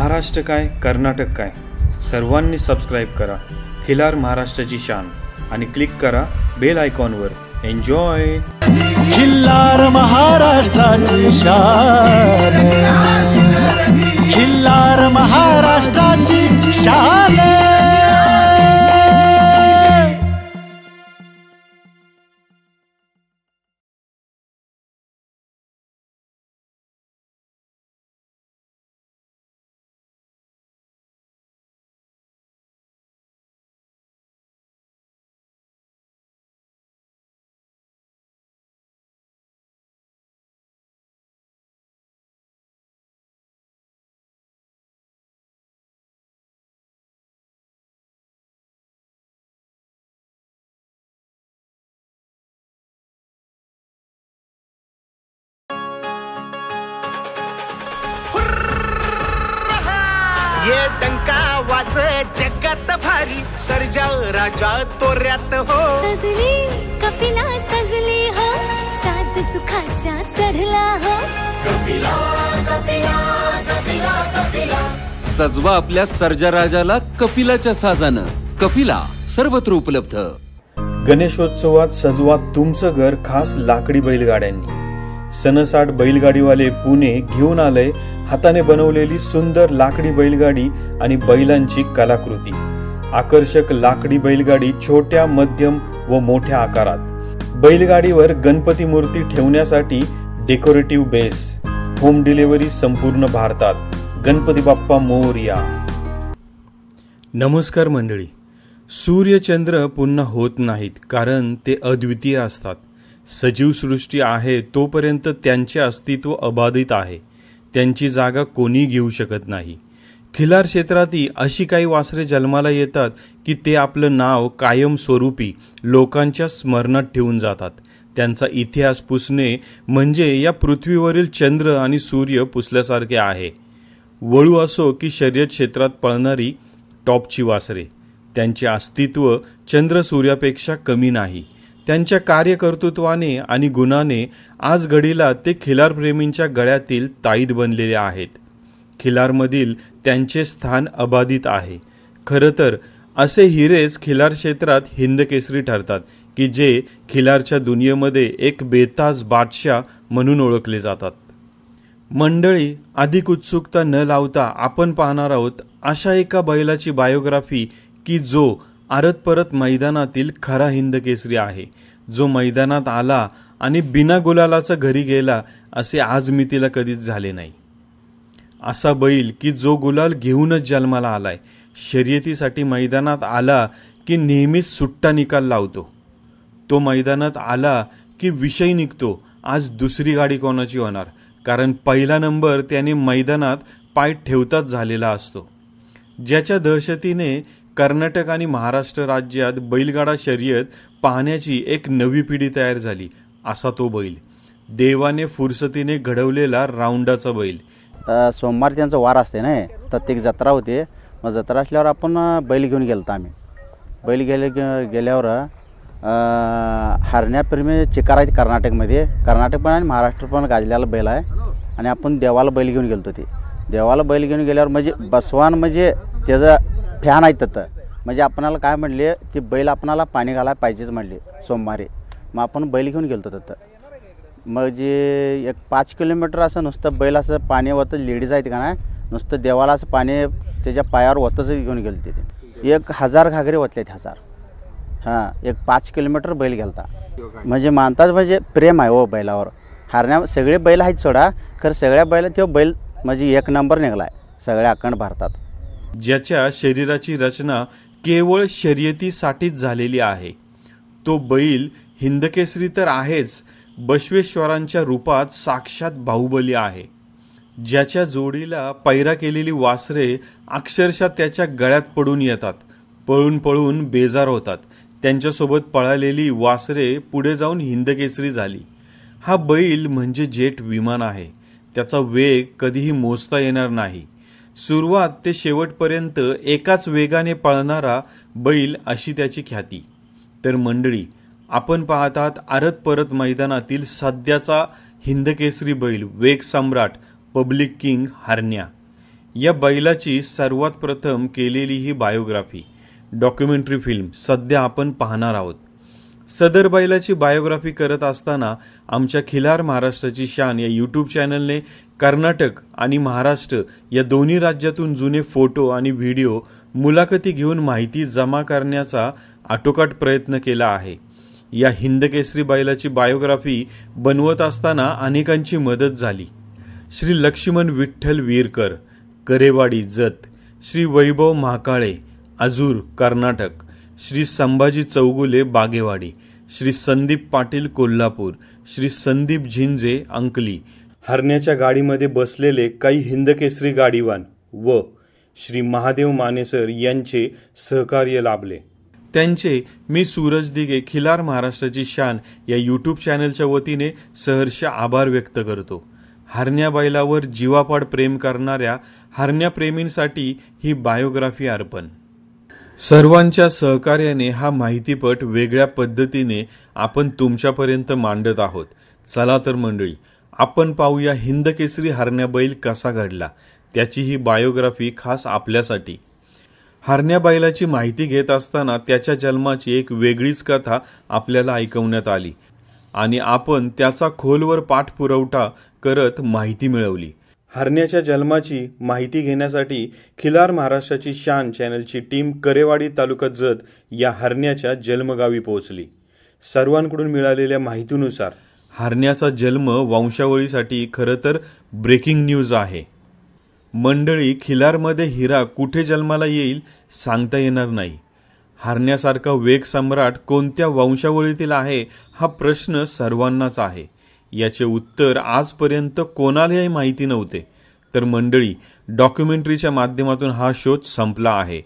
महाराष्ट्र काय कर्नाटक काय सर्वांनी सबस्क्राईब करा खिलार महाराष्ट्राची शान आणि क्लिक करा बेल आयकॉनवर। एन्जॉय। खिल्लार महाराष्ट्राची शान, खिल्लार महाराष्ट्राची शान। ये डंका वाज जगत भारी सर्जा राजा तोऱ्यात हो। सजली कपिला सजली हो, साज सुखाचा चढला हो। कपिला कपिला कपिला कपिला सजवा आपल्या सर्जा राजाला कपिलाच्या साजानं। कपिला सर्वत्र उपलब्ध। गणेशोत्सवात सजवा तुमचं घर खास लाकडी बैलगाड्यांनी। सनसाट बैलगाडीवाले पुणे घेऊन आलंय हाताने बनवलेली सुंदर लाकडी बैलगाडी आणि बैलांची कलाकृती। आकर्षक लाकडी बैलगाडी छोट्या मध्यम व मोठ्या आकारात। बैलगाडीवर गणपती मूर्ती ठेवण्यासाठी डेकोरेटिव्ह बेस। होम डिलिव्हरी संपूर्ण भारतात। गणपती बाप्पा मोरया। नमस्कार मंडळी। सूर्य चंद्र पुन्हा होत नाहीत कारण ते अद्वितीय असतात। सजीव सृष्टी आहे तोपर्यंत त्यांचे अस्तित्व अबाधित आहे, त्यांची जागा कोणी घेऊ शकत नाही। खिलार क्षेत्रातही अशी काही वासरे जन्माला येतात की ते आपलं नाव कायमस्वरूपी लोकांच्या स्मरणात ठेवून जातात। त्यांचा इतिहास पुसणे म्हणजे या पृथ्वीवरील चंद्र आणि सूर्य पुसल्यासारखे आहे। वळू असो की शर्यत क्षेत्रात पळणारी टॉपची वासरे, त्यांचे अस्तित्व चंद्र सूर्यापेक्षा कमी नाही। त्यांच्या कार्यकर्तृत्वाने आणि गुणाने आज घडीला ते खिलारप्रेमींच्या गळ्यातील ताईत बनलेले आहेत। खिलारमधील त्यांचे स्थान अबाधित आहे। खरं तर असे हिरेच खिलार क्षेत्रात हिंदकेसरी ठरतात की जे खिलारच्या दुनियेमध्ये एक बेताज बादशाह म्हणून ओळखले जातात। मंडळी, अधिक उत्सुकता न लावता आपण पाहणार आहोत अशा एका बैलाची बायोग्राफी की जो आरत परत मैदानातील खरा हिंदकेसरी आहे, जो मैदानात आला आणि बिना गुलालाचा घरी गेला असे आज मितीला कधीच झाले नाही। असा बैल की जो गुलाल घेऊनच जन्माला आलाय, शर्यतीसाठी मैदानात आला की नेहमीच सुट्टा निकाल लावतो। तो मैदानात आला की विषय निघतो आज दुसरी गाडी कोणाची होणार, कारण पहिला नंबर त्याने मैदानात पाय ठेवताच झालेला असतो। ज्याच्या दहशतीने कर्नाटक आणि महाराष्ट्र राज्यात बैलगाडा शर्यत पाहण्याची एक नवी पिढी तयार झाली असा तो बैल, देवाने फुरसतीने घडवलेला राऊंडाचा बैल। सोमवार त्यांचं वार असते ना, तर एक जत्रा होते। मग जत्रा असल्यावर आपण बैल घेऊन गेलो आम्ही। बैल गेल्यावर हरण्याप्रेमी चिकार आहेत कर्नाटकमध्ये, कर्नाटक पण आणि महाराष्ट्र पण गाजलेला बैल आहे। आणि आपण देवाला बैल घेऊन गेलो। ते देवाला बैल घेऊन गेल्यावर म्हणजे बसवान म्हणजे त्याचं फॅन आहेत तिथं, म्हणजे आपणाला काय म्हणले की बैल आपणाला पाणी घालायला पाहिजेच म्हणले सोमवारी। मग आपण बैल घेऊन गेलो तिथं। मग जे एक 5 किलोमीटर असं नुसतं बैल असं पाणी होतं, लेडीज आहेत का नाही, नुसतं देवाला असं पाणी त्याच्या पायावर होतच घेऊन गेलो। तिथे 1000 घागरे होतले, 1000। हां, एक 5 किलोमीटर बैल गेलता। म्हणजे मानताच म्हणजे प्रेम आहे हो बैलावर। हारण्या सगळे बैल आहेत सोडा, खरं सगळ्या बैल तो बैल म्हणजे एक नंबर निघाला आहे सगळ्या अखंड भारतात। ज्याच्या शरीराची रचना केवळ शर्यतीसाठीच झालेली आहे। तो बैल हिंदकेसरी तर आहेच, बसवेश्वरांच्या रूपात साक्षात बाहुबली आहे। ज्याच्या जोडीला पैरा केलेली वासरे अक्षरशः त्याच्या गळ्यात पडून येतात, पळून पळून बेजार होतात। त्यांच्यासोबत पळालेली वासरे पुढे जाऊन हिंदकेसरी झाली। हा बैल म्हणजे जेट विमान आहे, त्याचा वेग कधीही मोजता येणार नाही। सुरुवात ते शेवटपर्यंत एकाच वेगाने पळणारा बैल अशी त्याची ख्याती। तर मंडळी, आपण पाहतात आरत परत मैदानातील सध्याचा हिंदकेसरी बैल, वेग सम्राट, पब्लिक किंग हरण्या। या बैलाची सर्वात प्रथम केलेली ही बायोग्राफी डॉक्युमेंटरी फिल्म सध्या आपण पाहणार आहोत. सदर बैलाची बायोग्राफी करत असताना आमच्या खिलार महाराष्ट्राची शान या यूट्यूब चॅनलने कर्नाटक आणि महाराष्ट्र या दोन्ही राज्यातून जुने फोटो आणि व्हिडिओ मुलाखती घेऊन माहिती जमा करण्याचा आटोकाट प्रयत्न केला आहे. या हिंदकेसरी बैलाची बायोग्राफी बनवत असताना अनेकांची मदत झाली. श्री लक्ष्मण विठ्ठल वीरकर, करेवाडी जत, श्री वैभव महाकाळे, आजूर कर्नाटक, श्री संभाजी चौगुले बागेवाडी, श्री संदीप पाटील कोल्हापूर, श्री संदीप झिंजे अंकली. हरण्याच्या गाडीमध्ये बसलेले काही हिंदकेसरी गाडीवान व श्री महादेव मानेसर यांचे सहकार्य लाभले. त्यांचे मी सूरज दिघे खिलार महाराष्ट्राची शान या यूट्यूब चॅनलच्या वतीने सहर्ष आभार व्यक्त करतो. हरण्या बैलावर जीवापाड प्रेम करणाऱ्या हरण्याप्रेमींसाठी ही बायोग्राफी अर्पण. सर्वांच्या सहकार्याने हा माहितीपट वेगळ्या पद्धतीने आपण तुमच्यापर्यंत मांडत आहोत. चला तर मंडळी, आपण पाहूया हिंदकेसरी हरण्या बैल कसा घडला, त्याची ही बायोग्राफी खास आपल्यासाठी. हरण्या बैलाची माहिती घेत असताना त्याच्या जन्माची एक वेगळीच कथा आपल्याला ऐकवण्यात आली आणि आपण त्याचा खोलवर पाठपुरावा करत माहिती मिळवली. हरण्याच्या जन्माची माहिती घेण्यासाठी खिलार महाराष्ट्राची शान चॅनलची टीम करेवाडी तालुका जत या हरण्याच्या जन्मगावी पोहोचली. सर्वांकडून मिळालेल्या माहितीनुसार हरण्याचा जन्म वंशावळीसाठी खरं तर ब्रेकिंग न्यूज आहे. मंडळी, खिलारमध्ये हिरा कुठे जन्माला येईल सांगता येणार नाही. हरण्यासारखा वेग सम्राट कोणत्या वंशावळीतील आहे हा प्रश्न सर्वांनाच आहे. याचे उत्तर आजपर्यंत कोणालाही माहिती नव्हते. तर मंडळी, डॉक्युमेंटरीच्या माध्यमातून हा शोध संपला आहे.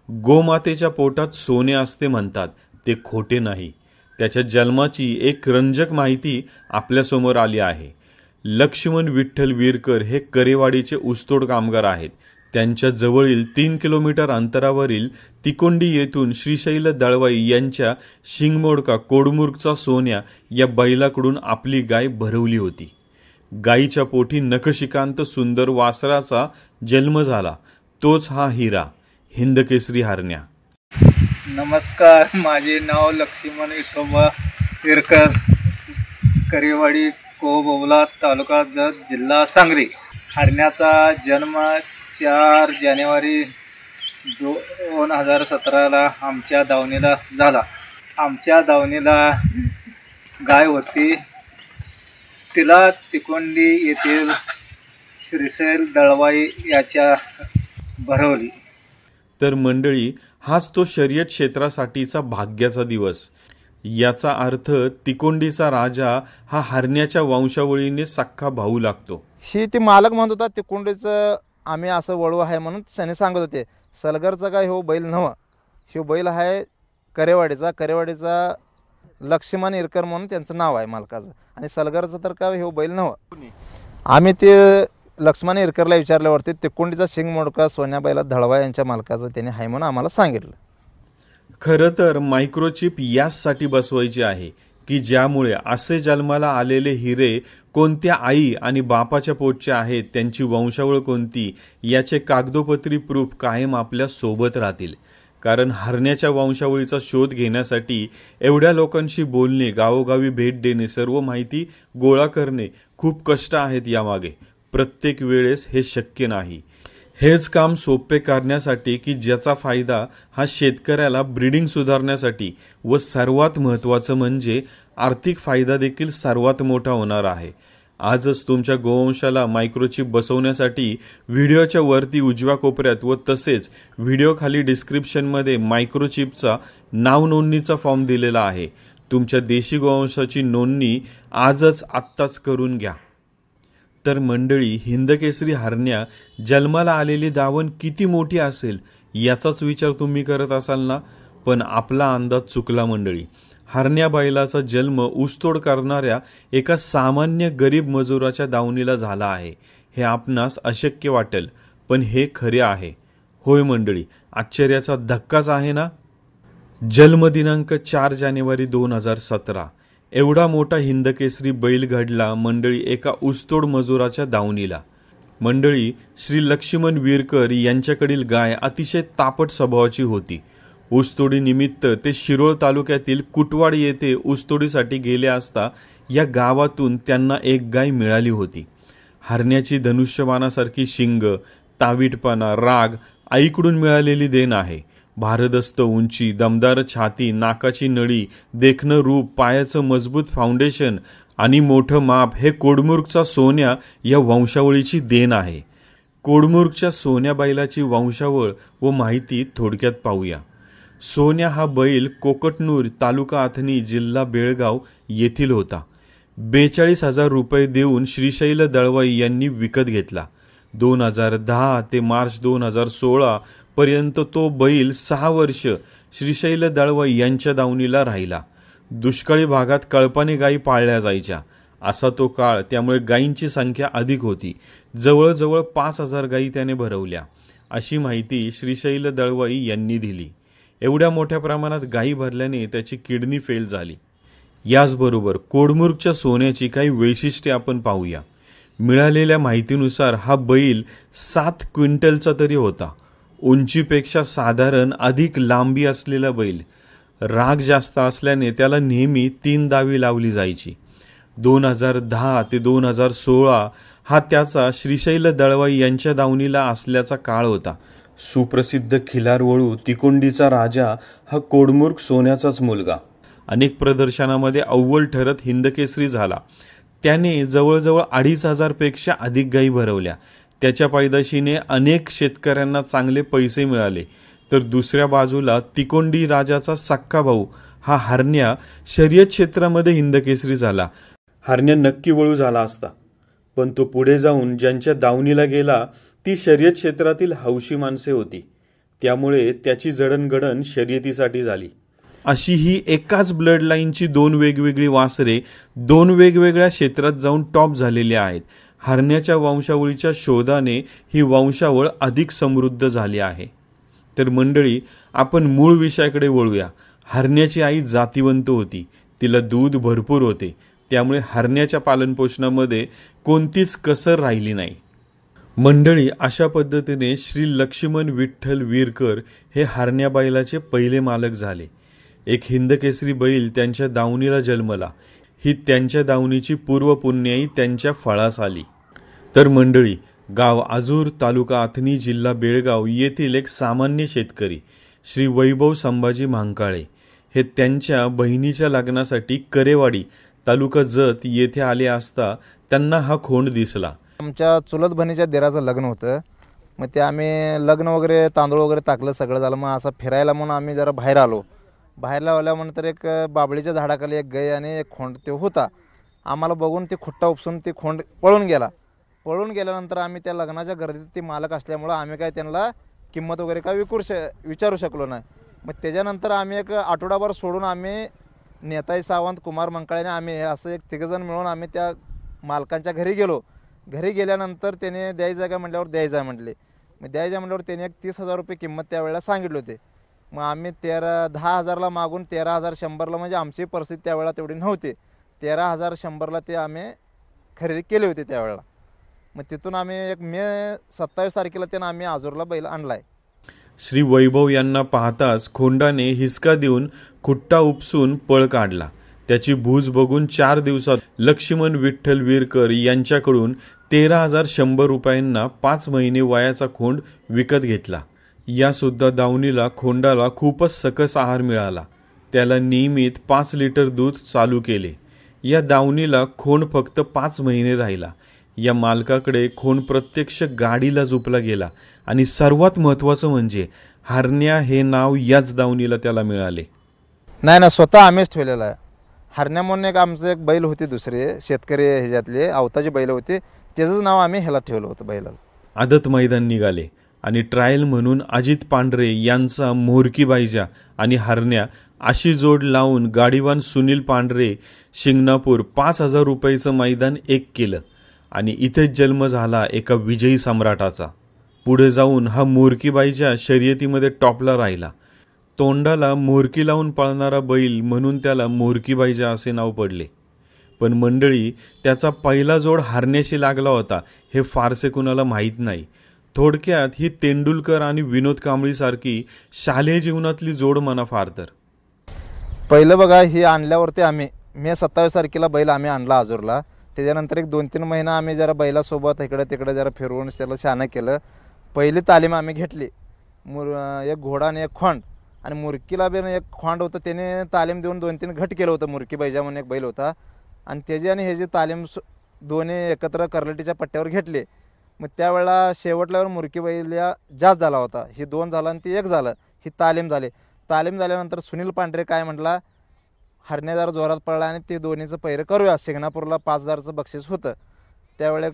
गोमातेच्या पोटात सोने असते म्हणतात, ते खोटे नाही. त्याच्या जन्माची एक रंजक माहिती आपल्यासमोर आली आहे. लक्ष्मण विठ्ठल वीरकर हे करेवाडीचे ऊसतोड कामगार आहेत. त्यांच्या जवळील 3 किलोमीटर अंतरावरील तिकोंडी येथून श्रीशैल दळवाई यांच्या शिंगमोडका कोडमुर्गचा सोन्या या बैलाकडून आपली गाय भरवली होती. गायीच्या पोटी नखशिकांत सुंदर वासराचा जन्म झाला. तोच हा हिरा, हिंदकेसरी हरण्या. नमस्कार, माझे नाव लक्ष्मण विठोबा वीरकर, करेवाडी कोबोवला, तालुका जत, जिल्हा सांगली. हरण्याचा जन्म 4 जानेवारी 2017ला आमच्या दावणीला झाला. आमच्या दावणीला गाय होती. तिला तिकोंडी येथील श्रीशैल दळवाई याच्या भरवली. तर मंडळी, हाच तो शर्यत क्षेत्रासाठीचा भाग्याचा दिवस. याचा अर्थ तिकोंडीचा राजा हा हरण्याच्या वंशावळीने सख्खा भाऊ लागतो. ही ती मालक म्हणत होता तिकोंडीचं आम्ही असं वळू आहे म्हणून त्याने सांगत होते. सलगरचा काय हो बैल नव्ह, ह्यो बैल आहे करेवाडीचा लक्ष्मण वीरकर म्हणून त्यांचं नाव आहे मालकाचं. आणि सलगरचं तर काय ह्यो बैल नव्ह. आम्ही ते लक्ष्मण वीरकरला विचारल्यावरती तिकोंडीचा शिंग मोडका सोन्या बैला दळवा यांच्या मालकाचं त्याने आहे म्हणून आम्हाला सांगितलं. खरं तर मायक्रोचिप याचसाठी बसवायची आहे की ज्यामुळे असे जन्माला आलेले हिरे कोणत्या आई आणि बापाच्या पोटचे आहेत, त्यांची वंशावळ कोणती, याचे कागदोपत्री प्रूफ कायम आपल्या सोबत राहतील. कारण हरण्याच्या वंशावळीचा शोध घेण्यासाठी एवढ्या लोकांशी बोलणे, गावोगावी भेट देणे, सर्व माहिती गोळा करणे खूप कष्ट आहेत यामागे. प्रत्येक वेळेस हे शक्य नाही. हेच काम सोपे करण्यासाठी की ज्याचा फायदा हा शेतकऱ्याला ब्रीडिंग सुधारण्यासाठी व सर्वात महत्त्वाचं म्हणजे आर्थिक फायदा देखील सर्वात मोठा होणार आहे. आजच तुमच्या गोवंशाला मायक्रोचिप बसवण्यासाठी व्हिडिओच्या वरती उजव्या कोपऱ्यात व तसेच व्हिडिओ खाली डिस्क्रिप्शनमध्ये मायक्रोचिपचा नाव नोंदणीचा फॉर्म दिलेला आहे. तुमच्या देशी गोवंशाची नोंदणी आत्ताच करून घ्या. तर मंडळी, हिंदकेसरी हरण्या जन्माला आलेली दावण किती मोठी असेल याचाच विचार तुम्ही करत असाल ना, पण आपला अंदाज चुकला मंडळी. हरण्या बैलाचा जन्म ऊसतोड करणाऱ्या एका सामान्य गरीब मजुराच्या दावणीला झाला आहे. हे आपणास अशक्य वाटेल, पण हे खरे आहे. होय मंडळी, आश्चर्याचा धक्काच आहे ना. जन्मदिनांक 4 जानेवारी 2017. एवढा मोठा हिंदकेसरी बैल घडला मंडळी एका ऊसतोड मजुराच्या दावणीला. मंडळी, श्री लक्ष्मण वीरकर यांच्याकडील गाय अतिशय तापट स्वभावाची होती. ऊसतोडी निमित्त ते शिरोळ तालुक्यातील कुटवाड येथे ऊसतोडीसाठी गेले असता या गावातून त्यांना एक गाय मिळाली होती. हरण्याची धनुष्यबाणासारखी शिंग, तावीटपणा, राग आईकडून मिळालेली देण आहे. भारदस्त उंची, दमदार छाती, नाकाची नळी, देखणं रूप, पायाचं मजबूत फाउंडेशन आणि मोठं माप हे कोडमुर्गचा सोन्या या वंशावळीची देण आहे. कोडमुर्गच्या सोन्या बैलाची वंशावळ व माहिती थोडक्यात पाहूया. सोन्या हा बैल कोकटनूर, तालुका आथणी, जिल्हा बेळगाव येथील होता. 42,000 रुपये देऊन श्रीशैल दळवाई यांनी विकत घेतला. 2010 ते मार्च 2016 पर्यंत तो बैल 6 वर्ष श्रीशैल दळवाई यांच्या दावणीला राहिला. दुष्काळी भागात कळपाने गायी पाळल्या जायच्या असा तो काळ, त्यामुळे गायींची संख्या अधिक होती. जवळजवळ 5,000 गायी त्याने भरवल्या अशी माहिती श्रीशैल दळवाई यांनी दिली. एवढ्या मोठ्या प्रमाणात गायी भरल्याने त्याची किडनी फेल झाली. याचबरोबर कोडमुर्गच्या सोन्याची काही वैशिष्ट्ये आपण पाहूया. मिळालेल्या माहितीनुसार हा बैल 7 क्विंटलचा तरी होता. उंचीपेक्षा साधारण अधिक लांबी असलेला बैल. राग जास्त असल्याने त्याला नेहमी 3 दावी लावली जायची. 2010 ते 2016 हा त्याचा श्रीशैल दळवाई यांच्या दावणीला असल्याचा काळ होता. सुप्रसिद्ध खिलार वळू तिकोंडीचा राजा हा कोडमुर्ग सोन्याचाच मुलगा. अनेक प्रदर्शनामध्ये अव्वल ठरत हिंदकेसरी झाला. त्याने जवळजवळ 2,500 पेक्षा अधिक गायी भरवल्या. त्याच्या पैदाशीने अनेक शेतकऱ्यांना चांगले पैसे मिळाले. तर दुसऱ्या बाजूला तिकोंडी राजाचा सक्का भाऊ हा हरण्या शर्यत क्षेत्रामध्ये हिंदकेसरी झाला. हरण्या नक्की वळू झाला असता, पण तो पुढे जाऊन ज्यांच्या दावणीला गेला ती शर्यत क्षेत्रातील हौशी माणसे होती. त्यामुळे त्याची जडणघडण शर्यतीसाठी झाली. अशी ही एकाच ब्लड लाईनची 2 वेगवेगळी वासरे 2 वेगवेगळ्या क्षेत्रात जाऊन टॉप झालेली आहेत. हरण्याच्या वंशावळीच्या शोधाने ही वंशावळ अधिक समृद्ध झाली आहे. तर मंडळी, आपण मूळ विषयाकडे वळूया. हरण्याची आई जातिवंत होती. तिला दूध भरपूर होते. त्यामुळे हरण्याच्या पालनपोषणामध्ये कोणतीच कसर राहिली नाही. मंडळी, अशा पद्धतीने श्री लक्ष्मण विठ्ठल वीरकर हे हरण्या बैलाचे पहिले मालक झाले. एक हिंदकेसरी बैल त्यांच्या दावणीला जन्मला. ही त्यांच्या दावणीची पूर्वपुण्याई त्यांच्या फळास आली. तर मंडळी, गाव आजूर, तालुका आथणी, जिल्हा बेळगाव येथील एक सामान्य शेतकरी श्री वैभव संभाजी म्हांकाळे हे त्यांच्या बहिणीच्या लग्नासाठी करेवाडी, तालुका जत येथे आले असता त्यांना हा खोंड दिसला. आमच्या चुलत बहिणीच्या दिराचं लग्न होतं. मग ते आम्ही लग्न वगैरे तांदूळ वगैरे टाकलं, सगळं झालं. मग असं फिरायला म्हणून आम्ही जरा बाहेर आलो. बाहेरला आल्यानंतर एक बाबळीच्या झाडाखाली एक गाय आणि एक खोंड ते होता. आम्हाला बघून ते खुट्टा उपसून ते खोंड पळून गेला. पळून गेल्यानंतर आम्ही त्या लग्नाच्या गर्दीत ते मालक असल्यामुळं आम्ही काय त्यांना किंमत वगैरे काय विचारू शकलो नाही. मग त्याच्यानंतर आम्ही एक आठवडाभर सोडून आम्ही नेताई सावंत, कुमार मंकाळेने आम्ही असं एक 3 जण मिळून आम्ही त्या मालकांच्या घरी गेलो. घरी गेल्यानंतर त्याने द्यायचं आहे का म्हटल्यावर द्यायचं आहे म्हटले. मग द्यायचं म्हटल्यावर त्याने एक 30,000 रुपये किंमत त्यावेळेला सांगितले होते. मग आम्ही 10,000ला मागून 13,100ला, म्हणजे आमची परिस्थिती त्यावेळेला तेवढी नव्हती, 13,100ला ते आम्ही खरेदी केले होते त्यावेळेला. मग तिथून आम्ही एक मे 27 तारखेला त्यानं आम्ही आजूरला बैल आणलाय. श्री वैभव यांना पाहताच खोंडाने हिसका देऊन खुट्टा उपसून पळ काढला. त्याची भूज बघून 4 दिवसात लक्ष्मण विठ्ठल वीरकर यांच्याकडून 13,100 रुपयांना 5 महिने वयाचा खोंड विकत घेतला. या सुद्धा दावणीला खोंडाला खूपच सकस आहार मिळाला. त्याला नियमित 5 लिटर दूध चालू केले. या दावणीला खोंड फक्त 5 महिने राहिला. या मालकाकडे खोंड प्रत्यक्ष गाडीला झोपला गेला आणि सर्वात महत्त्वाचं म्हणजे हरण्या हे नाव याच दावणीला त्याला मिळाले. नाही, स्वतः आम्हीच ठेवलेलं आहे. हरण्या म्हणून एक आमचं एक बैल होते, दुसरे शेतकरी ह्याच्यातले आवताची बैल होते, त्याचंच नाव आम्ही ह्याला ठेवलं होतं बैलाला. आदत मैदान निघाले आणि ट्रायल म्हणून अजित पांढरे यांचा मोरकी बाईजा आणि हरण्या अशी जोड लावून गाडीवान सुनील पांढरे शिंगणापूर 5,000 रुपयाचं मैदान एक केलं आणि इथेच जन्म झाला एका विजयी सम्राटाचा. पुढे जाऊन हा मोरकी बाईजा शर्यतीमध्ये टॉपला राहिला. तोंडाला मोरकी लावून पळणारा बैल म्हणून त्याला मोरकी बाईजा असे नाव पडले. पण मंडळी, त्याचा पहिला जोड हरण्याशी लागला होता हे फारसे कुणाला माहीत नाही. थोडक्यात ही तेंडुलकर आणि विनोद कांबळीसारखी शालेय जीवनातली जोड म्हणा फार तर. पहिलं बघा, ही आणल्यावरती आम्ही मे 27 तारखेला बैल आम्ही आणला आजूरला. त्याच्यानंतर एक 2-3 महिना आम्ही जरा बैलासोबत इकडं तिकडं जरा फिरवून त्याला शहाणं केलं. पहिली तालीम आम्ही घेतली. एक घोडा आणि एक खोंड, आणि मुरकीला बी एक खोंड होतं. त्याने तालीम देऊन 2-3 घट केलं होतं. मुरकी बैजा म्हणून एक बैल होता, आणि त्याची आणि ह्याची तालीम दोन्ही एकत्र करलटीच्या पट्ट्यावर घेतली. मग त्यावेळेला शेवटल्यावर मुरकी बैल्या जास्त झाला होता. ही 2 झालं आणि ती 1 झालं. ही तालीम झाली. तालीम झाल्यानंतर सुनील पांढरे काय म्हटला, हरण्या जरा जोरात पडला आणि ते दोन्हीचं पैरं करूया. शिंगणापूरला 5000चं बक्षीस होतं. त्यावेळे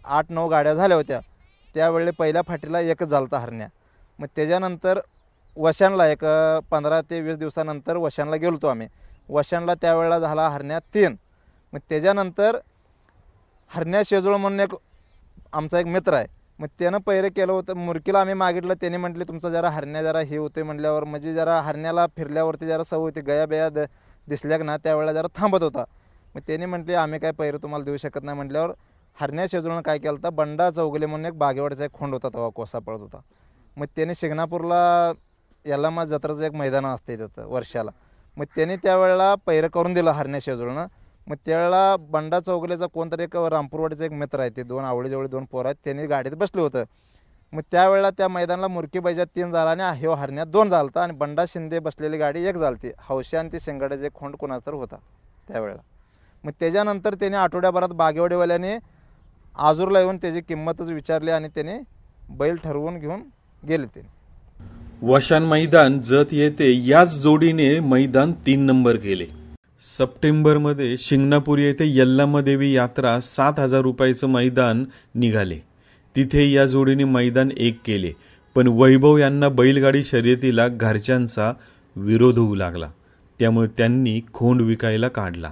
8-9 गाड्या झाल्या होत्या. त्यावेळी पहिल्या फाटीला 1च झालं होता हरण्या. मग त्याच्यानंतर वशांला एक 15 ते 20 दिवसानंतर वशांला गेलो होतो आम्ही. वशांला त्यावेळेला झाला हरण्या 3. मग त्याच्यानंतर हरण्या शेजूळ म्हणून एक आमचा एक मित्र आहे, मग त्यानं पैरे केलं होतं. मुरकीला आम्ही मागितलं, त्याने म्हटले तुमचा जरा हरण्या जरा हे होते म्हटल्यावर, म्हणजे जरा हरण्याला फिरल्यावरती जरा सवय होती, गया बेया दिसल्या ना त्यावेळेला जरा थांबत होता. मग त्याने म्हटले आम्ही काय पैरे तुम्हाला देऊ शकत नाही म्हटल्यावर हरण्या शेजूळनं काय केलं होतं, बंडा चौगले म्हणून एक बागेवाडीचा एक खोंड होता, तेव्हा कोसा पळत होता. मग त्याने शिंगणापूरला यल्लामा जत्राचं एक मैदान असते तिथं वर्षाला. मग त्याने त्यावेळेला पैरं करून दिलं हरण्या शेजूळनं. मग त्यावेळेला बंडा चौगलेचा कोणतरी एक रामपूरवाडीचा एक मित्र आहे, ते 2 आवडीजवळी 2 पोरं आहेत, त्यांनी गाडीत बसलं होतं. मग त्यावेळेला त्या मैदानाला मुरकी बैजा 3 झाला आणि ह्यो हरण्या 2 झाला होता, आणि बंडा शिंदे बसलेली गाडी 1 झाली. हौशी आणि ती शेंगाड्याचे खोंड कोणाचा तर होता त्यावेळेला. मग त्याच्यानंतर त्याने आठवड्याभरात बागेवाडीवाल्याने आजूरला येऊन त्याची किंमतच विचारली आणि त्याने बैल ठरवून घेऊन गेले. ते वशान मैदान जत येते याच जोडीने मैदान 3 नंबर केले. सप्टेंबरमध्ये शिंगणापूर येथे यल्लामा देवी यात्रा 7,000 रुपयाचं मैदान निघाले. तिथे या जोडीने मैदान 1 केले. पण वैभव यांना बैलगाडी शर्यतीला घरच्यांचा विरोध होऊ लागला, त्यामुळे त्यांनी खोंड विकायला काढला.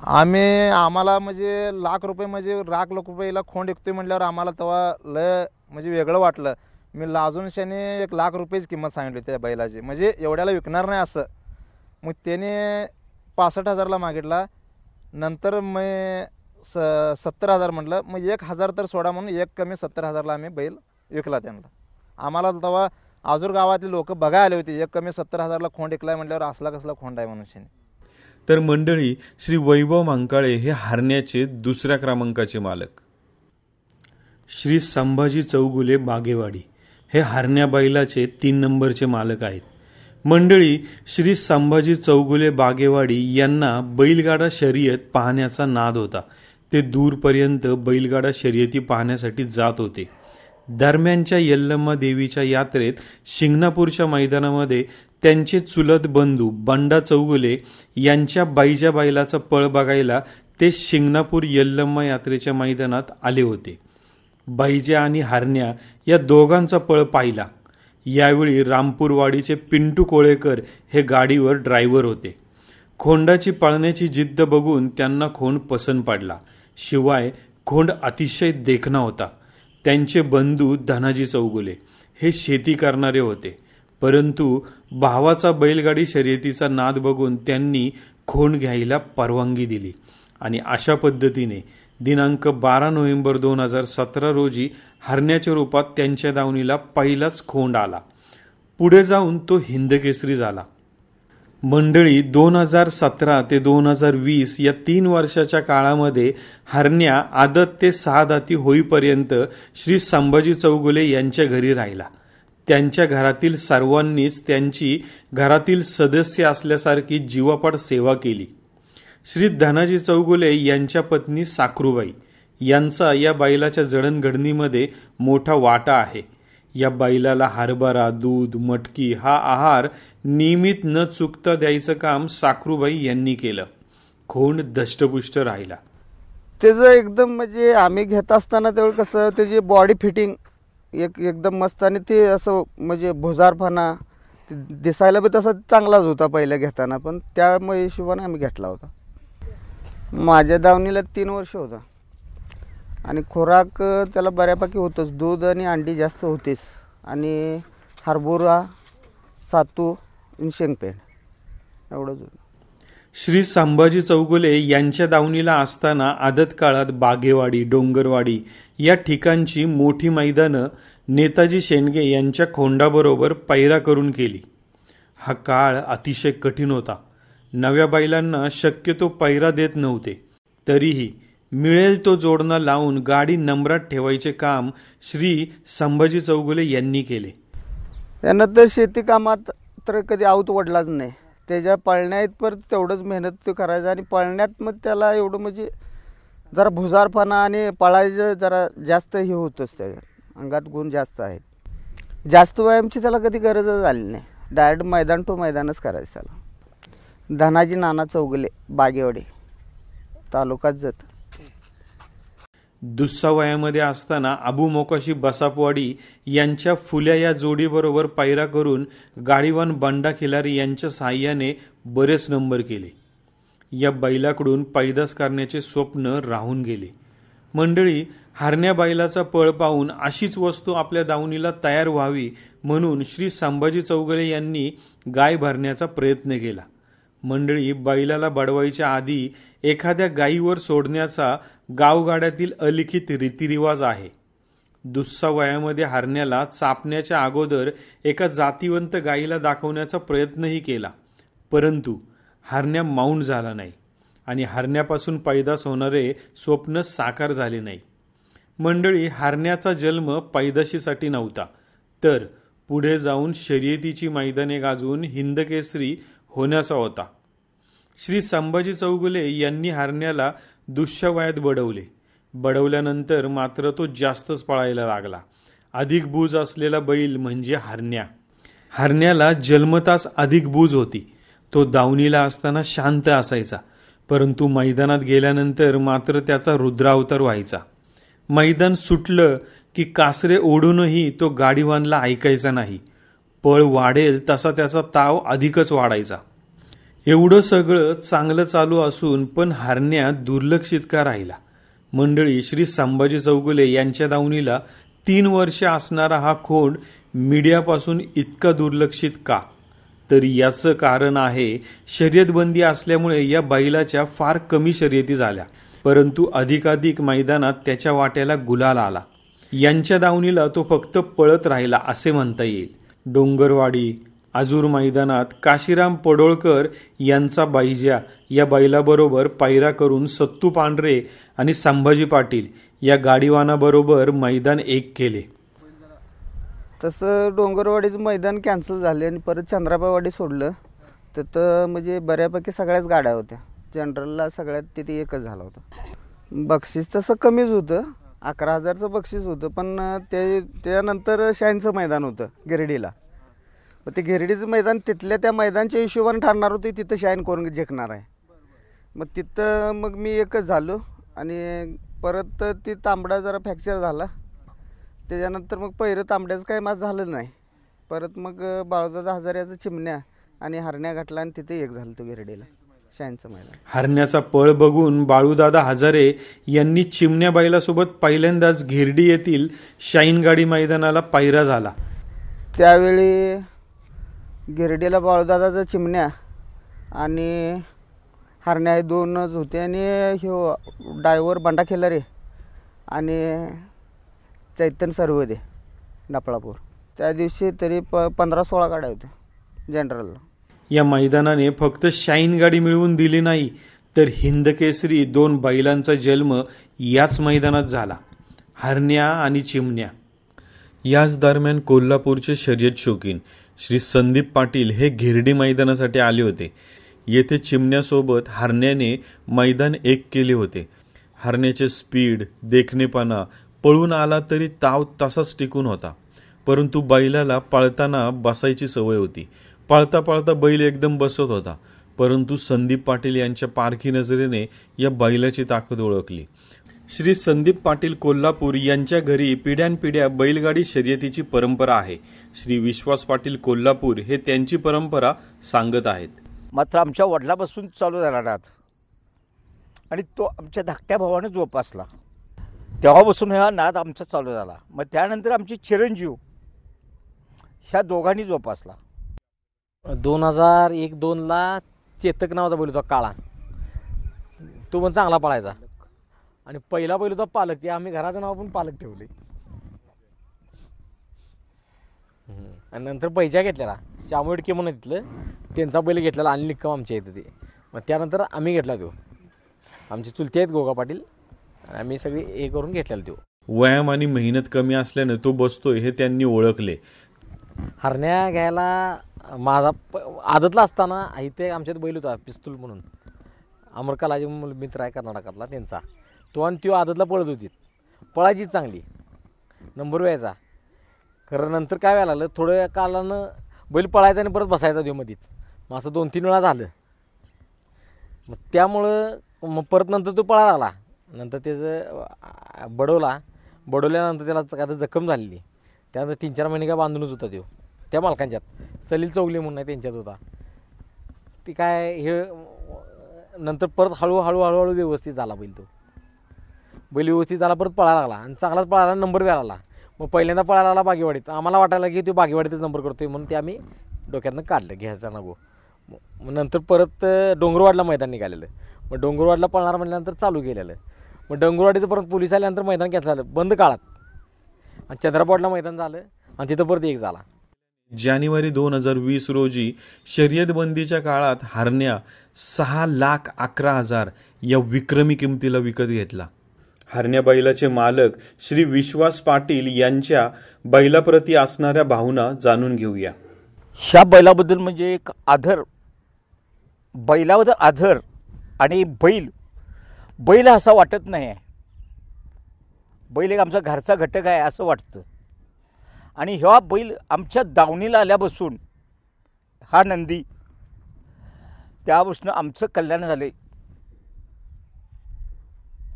आम्हाला म्हणजे लाख रुपये म्हणजे लाख रुपयाला खोंड विकतोय म्हटल्यावर आम्हाला तेव्हा लय म्हणजे वेगळं वाटलं. मी लाजून शाने 1 लाख रुपयाची किंमत सांगितली त्या बैलाची, म्हणजे एवढ्याला विकणार नाही असं. मग त्याने 65,000ला मागितला. नंतर मी 70,000 म्हटलं. मग 1,000 तर सोडा म्हणून 1 कमी 70,000ला आम्ही बैल विकला त्यांना. आम्हाला तेव्हा आजूर गावातले लोक बघायला आले होते, 1 कमी 70,000ला खोंड विकलाय म्हटल्यावर असला कसला खोंड आहे म्हणून शाने. तर मंडळी, श्री वैभव मांकाळे हे हरण्याचे 2ऱ्या क्रमांकाचे मालक. श्री संभाजी चौगुले बागेवाडी हे हरण्या बैलाचे 3 नंबरचे मालक आहेत. मंडळी, श्री संभाजी चौगुले बागेवाडी यांना बैलगाडा शर्यत पाहण्याचा नाद होता. ते दूरपर्यंत बैलगाडा शर्यती पाहण्यासाठी जात होते. दरम्यानच्या यल्लम्मा देवीच्या यात्रेत शिंगणापूरच्या मैदानामध्ये त्यांचे चुलत बंधू बंडा चौगुले यांच्या बाईच्या बैलाचा पळ बघायला ते शिंगणापूर यल्लम्मा यात्रेच्या मैदानात आले होते. बाईजा आणि हरण्या या दोघांचा पळ पाहिला. यावेळी रामपूरवाडीचे पिंटू कोळेकर हे गाडीवर ड्रायव्हर होते. खोंडाची पळण्याची जिद्द बघून त्यांना खोंड पसंत पडला. शिवाय खोंड अतिशय देखणा होता. त्यांचे बंधू धनाजी चौगुले हे शेती करणारे होते, परंतु भावाचा बैलगाडी शर्यतीचा नाद बघून त्यांनी खोंड घ्यायला परवानगी दिली. आणि अशा पद्धतीने दिनांक 12 नोव्हेंबर 2017 रोजी हरण्याच्या रूपात त्यांच्या दावणीला पहिलाच खोंड आला. पुढे जाऊन तो हिंदकेसरी झाला. मंडळी, 2017 ते 2020 या 3 वर्षाच्या काळामध्ये हरण्या आदत ते 6 दाती होईपर्यंत श्री संभाजी चौगुले यांच्या घरी राहिला. त्यांच्या घरातील सर्वांनीच त्यांची घरातील सदस्य असल्यासारखी जीवापाड सेवा केली. श्री धनाजी चौगुले यांच्या पत्नी साखरूबाई यांचा या बैलाच्या जडणघडणीमध्ये मोठा वाटा आहे. या बैलाला हरभरा, दूध, मटकी हा आहार नियमित न चुकता द्यायचं काम साखरूबाई यांनी केलं. खोंड दष्टपुष्ट राहिला. त्याचं एकदम म्हणजे आम्ही घेत असताना तेवढं कसं त्याची बॉडी फिटिंग एकदम मस्त, आणि ते असं म्हणजे भुजारपणा दिसायला बी तसा चांगलाच होता पहिल्या घेताना, पण त्यामुळे हिशोबाने आम्ही घेतला होता. माझ्या दावणीला 3 वर्ष होता, आणि खुराक त्याला बऱ्यापैकी होतंच. दूध आणि अंडी जास्त होतेच, आणि हरभरा, सातू आणि शेंगपेंड एवढंच होतं. श्री संभाजी चौगुले यांच्या दावणीला असताना आदत काळात बागेवाडी, डोंगरवाडी या ठिकाणची मोठी मैदानं नेताजी शेंडगे यांच्या खोंडाबरोबर पैरा करून केली. हा काळ अतिशय कठीण होता. नव्या बैलांना शक्यतो पैरा देत नव्हते. तरीही मिळेल तो जोडणा लावून गाडी नंबरात ठेवायचे काम श्री संभाजी चौगुले यांनी केले. त्यानं तर शेती कामात तर कधी आऊत वडलाच नाही. त्याच्या पळण्यात पर तेवढंच मेहनत तो करायचा आणि पळण्यात मग त्याला एवढं म्हणजे जरा भुजारपणा आणि पळायचं जरा जास्त हे होतंच. त्याच्या अंगात गुण जास्त आहेत. जास्त व्यायामची त्याला कधी गरजच आली नाही. डायरेक्ट मैदान टू मैदानच करायचं त्याला. धनाजी नाना चौगुले, बागेवाडी, तालुका जत. दुसऱ्या वयामध्ये असताना अबू मोकाशी बसापवाडी यांच्या फुल्या या जोडीबरोबर पैरा करून गाडीवान बंडा खिलारी यांच्या साहाय्याने बरेच नंबर केले. या बैलाकडून पैदास करण्याचे स्वप्न राहून गेले. मंडळी, हरण्या बैलाचा पळ पाहून अशीच वस्तू आपल्या दावणीला तयार व्हावी म्हणून श्री संभाजी चौगुले यांनी गाय भरण्याचा प्रयत्न केला. मंडळी, बैलाला बडवायच्या आधी एखाद्या गायीवर सोडण्याचा गावगाड्यातील अलिखित रीतिरिवाज आहे. दुसऱ्या वयामध्ये हरण्याला चापण्याच्या अगोदर एका जातीवंत गायीला दाखवण्याचा प्रयत्नही केला, परंतु हरण्या माऊंट झाला नाही आणि हरण्यापासून पैदास होणारे स्वप्न साकार झाले नाही. मंडळी, हरण्याचा जन्म पैदाशीसाठी नव्हता, तर पुढे जाऊन शर्यतीची मैदाने गाजवून हिंदकेसरी होण्याचा होता. श्री संभाजी चौगुले यांनी हरण्याला दुसऱ्या वयात बडवल्यानंतर मात्र तो जास्तच पळायला लागला. अधिक बूज असलेला बैल म्हणजे हरण्या. हरण्याला जन्मताच अधिक बूज होती. तो दावणीला असताना शांत असायचा, परंतु मैदानात गेल्यानंतर मात्र त्याचा रुद्रावतार व्हायचा. मैदान सुटलं की कासरे ओढूनही तो गाडीवानला ऐकायचा नाही. पळ वाढेल तसा त्याचा ताव अधिकच वाढायचा. एवढं सगळं चांगलं चालू असून पण हरण्या दुर्लक्षित का राहिला? मंडळी, श्री संभाजी चौगुले यांच्या दावणीला 3 वर्षे असणारा हा खोंड मीडियापासून इतका दुर्लक्षित का? तर याचं कारण आहे शर्यतबंदी असल्यामुळे या बैलाच्या फार कमी शर्यती झाल्या, परंतु अधिकाधिक मैदानात त्याच्या वाट्याला गुलाल आला. यांच्या दावणीला तो फक्त पळत राहिला असे म्हणता येईल. डोंगरवाडी, आजूर मैदानात काशीराम पडोळकर यांचा बैजा या बैलाबरोबर पैरा करून सत्तू पांढरे आणि संभाजी पाटील या गाडीवानाबरोबर मैदान एक केले. तसं डोंगरवाडीचं मैदान कॅन्सल झाले आणि परत चंद्राबाईवाडी सोडलं. तिथं म्हणजे बऱ्यापैकी सगळ्याच गाड्या होत्या. जनरलला सगळ्यात तिथे एकच झाला होता. बक्षीस तसं कमीच होतं, 11,000चं बक्षीस होतं. पण त्यानंतर शाईनचं मैदान होतं गिरडीला. मग ते गिरडीचं मैदान तिथल्या त्या मैदानच्या हिशोबाने ठरणार होते, तिथं शाईन कोण जिंकणार आहे. मग तिथं मग मी एकच झालो आणि परत ती तांबडा जरा फ्रॅक्चर झाला. त्याच्यानंतर मग पहिलं तांबड्याचं काही माझं झालं नाही. परत मग बाळूदादा हजाऱ्याचं चिमण्या आणि हरण्या घातला आणि तिथे एक झालं तो गिरडीला शाईनचं मैदान. हरण्याचा पळ बघून बाळूदादा हजारे यांनी चिमण्या बैलासोबत पहिल्यांदाच घेरडी येथील शाईन गाडी मैदानाला पैरा झाला. त्यावेळी गिरडीला बाळूदादाचा चिमण्या आणि हरण्या हे 2च होते आणि ह्यो डायव्हर बंडा खिलारी आणि चैतन्य सर्वदे डफळापूर. त्या दिवशी तरी 15-16 गाड्या होत्या जनरलला. या मैदानाने फक्त शाईन गाडी मिळवून दिली नाही, तर हिंदकेसरी 2 बैलांचा जन्म याच मैदानात झाला, हरण्या आणि चिमण्या. याच दरम्यान कोल्हापूरचे शर्यत शौकीन श्री संदीप पाटील हे घेरडी मैदानासाठी आले होते. येथे चिमण्यासोबत हरण्याने मैदान एक केले होते. हरण्याचे स्पीड, देखणेपणा, पळून आला तरी ताव तसाच टिकून होता, परंतु बैलाला पळताना बसायची सवय होती. पळता पळता बैल एकदम बसत होता, परंतु संदीप पाटील यांच्या पारखी नजरेने या बैलाची ताकद ओळखली. श्री संदीप पाटील कोल्हापूर यांच्या घरी पिढ्यानपिढ्या बैलगाडी शर्यतीची परंपरा आहे. श्री विश्वास पाटील कोल्हापूर हे त्यांची परंपरा सांगत आहेत. मात्र आमच्या वडिलापासून चालू झाला नाद आणि तो आमच्या धाकट्या भावाने जोपासला. तेव्हापासून हा नाद आमचा चालू झाला. मग त्यानंतर आमचे चिरंजीव ह्या दोघांनी जोपासला. 2001-2ला चेतक नावाचा बैल होता काळा, तो पण चांगला पळायचा. आणि पहिला बैल होता पालक, ते आम्ही घराचं नाव पण पालक ठेवले. आणि नंतर पैजा घेतलेला शामोडके म्हणून तिथलं, त्यांचा बैल घेतलेला आणि निक्कम आमच्या इथं ते. मग त्यानंतर आम्ही घेतला तो, आमचे चुलते आहेत गोगा पाटील, आम्ही सगळी हे करून घेतलेला तो. व्यायाम आणि मेहनत कमी असल्यानं तो बसतोय हे त्यांनी ओळखले. हरण्या घ्यायला माझा आदतला असताना इथे आमच्यात बैल होता पिस्तूल म्हणून, अमरकालाजी मित्र आहे कर्नाटकातला त्यांचा, तो आणि तो आदतला पळत होती, पळायची चांगली, नंबर व्हायचा. खरं नंतर काय व्हायला लागलं, थोड्या कालानं बैल पळायचा आणि परत बसायचा देव मध्येच. मग असं 2-3 वेळा झालं. मग त्यामुळं मग परत नंतर तो पळायला आला. नंतर त्याचं बडवल्यानंतर त्याला काय जखम झालेली, त्यानंतर 3-4 महिने काय बांधूनच होता तो त्या मालकांच्यात, सलील चौगले म्हणून आहे त्यांच्यात होता. ती काय हे नंतर परत हळूहळू व्यवस्थित झाला बैल. तो बैल व्यवस्थित झाला, परत पळायला लागला आणि चांगलाच पळायला, नंबर व्यायला लागला. मग पहिल्यांदा पळायला लागला बागेवाडीत, आम्हाला वाटायला की तो बागेवाडीतच नंबर करतोय म्हणून ते आम्ही डोक्यातनं काढलं, घ्यायचा नको. मग नंतर परत डोंगरवाडला मैदान निघालेलं, मग डोंगरवाडला पळणार म्हटल्यानंतर चालू केलेलं. मग डोंगरवाडीचं परत पोलीस आल्यानंतर मैदान घेतलं झालं बंद काळात, आणि चंद्रापूरला मैदान झालं आणि तिथं परत एक झाला. जानेवारी 2020 रोजी शर्यतबंदीच्या काळात हरण्या 6,11,000 या विक्रमी किमतीला विकत घेतला. हरण्या बैलाचे मालक श्री विश्वास पाटील यांच्या बैलाप्रती असणाऱ्या भावना जाणून घेऊया. ह्या बैलाबद्दल म्हणजे एक आदर, बैलाबद्दल आदर, आणि बैल असा वाटत नाही आहे, बैल एक आमचा घरचा घटक आहे असं वाटतं. आणि ह्या बैल आमच्या दावणीला आल्यापासून हा नंदी, त्यापासून आमचं कल्याण झाले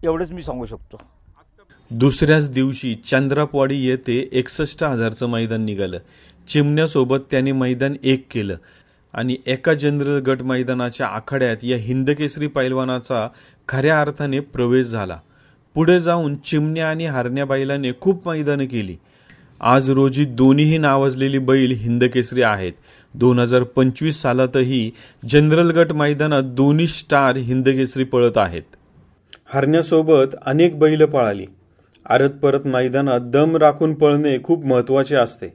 एवढंच मी सांगू शकतो. दुसऱ्याच दिवशी चंद्रापवाडी येथे 61,000चं मैदान निघालं. चिमण्यासोबत त्याने मैदान 1 केलं आणि एका जनरल गट मैदानाच्या आखाड्यात या हिंदकेसरी पैलवानाचा खऱ्या अर्थाने प्रवेश झाला. पुढे जाऊन चिमण्या आणि हरण्या बैलाने खूप मैदानं केली. आज रोजी दोन्हीही नावाजलेली बैल हिंदकेसरी आहेत. 2025 सालातही जनरल गट मैदानात दोन्ही स्टार हिंदकेसरी पळत आहेत. हरण्यासोबत अनेक बैल पळाली. आरत परत मैदानात दम राखून पळणे खूप महत्त्वाचे असते.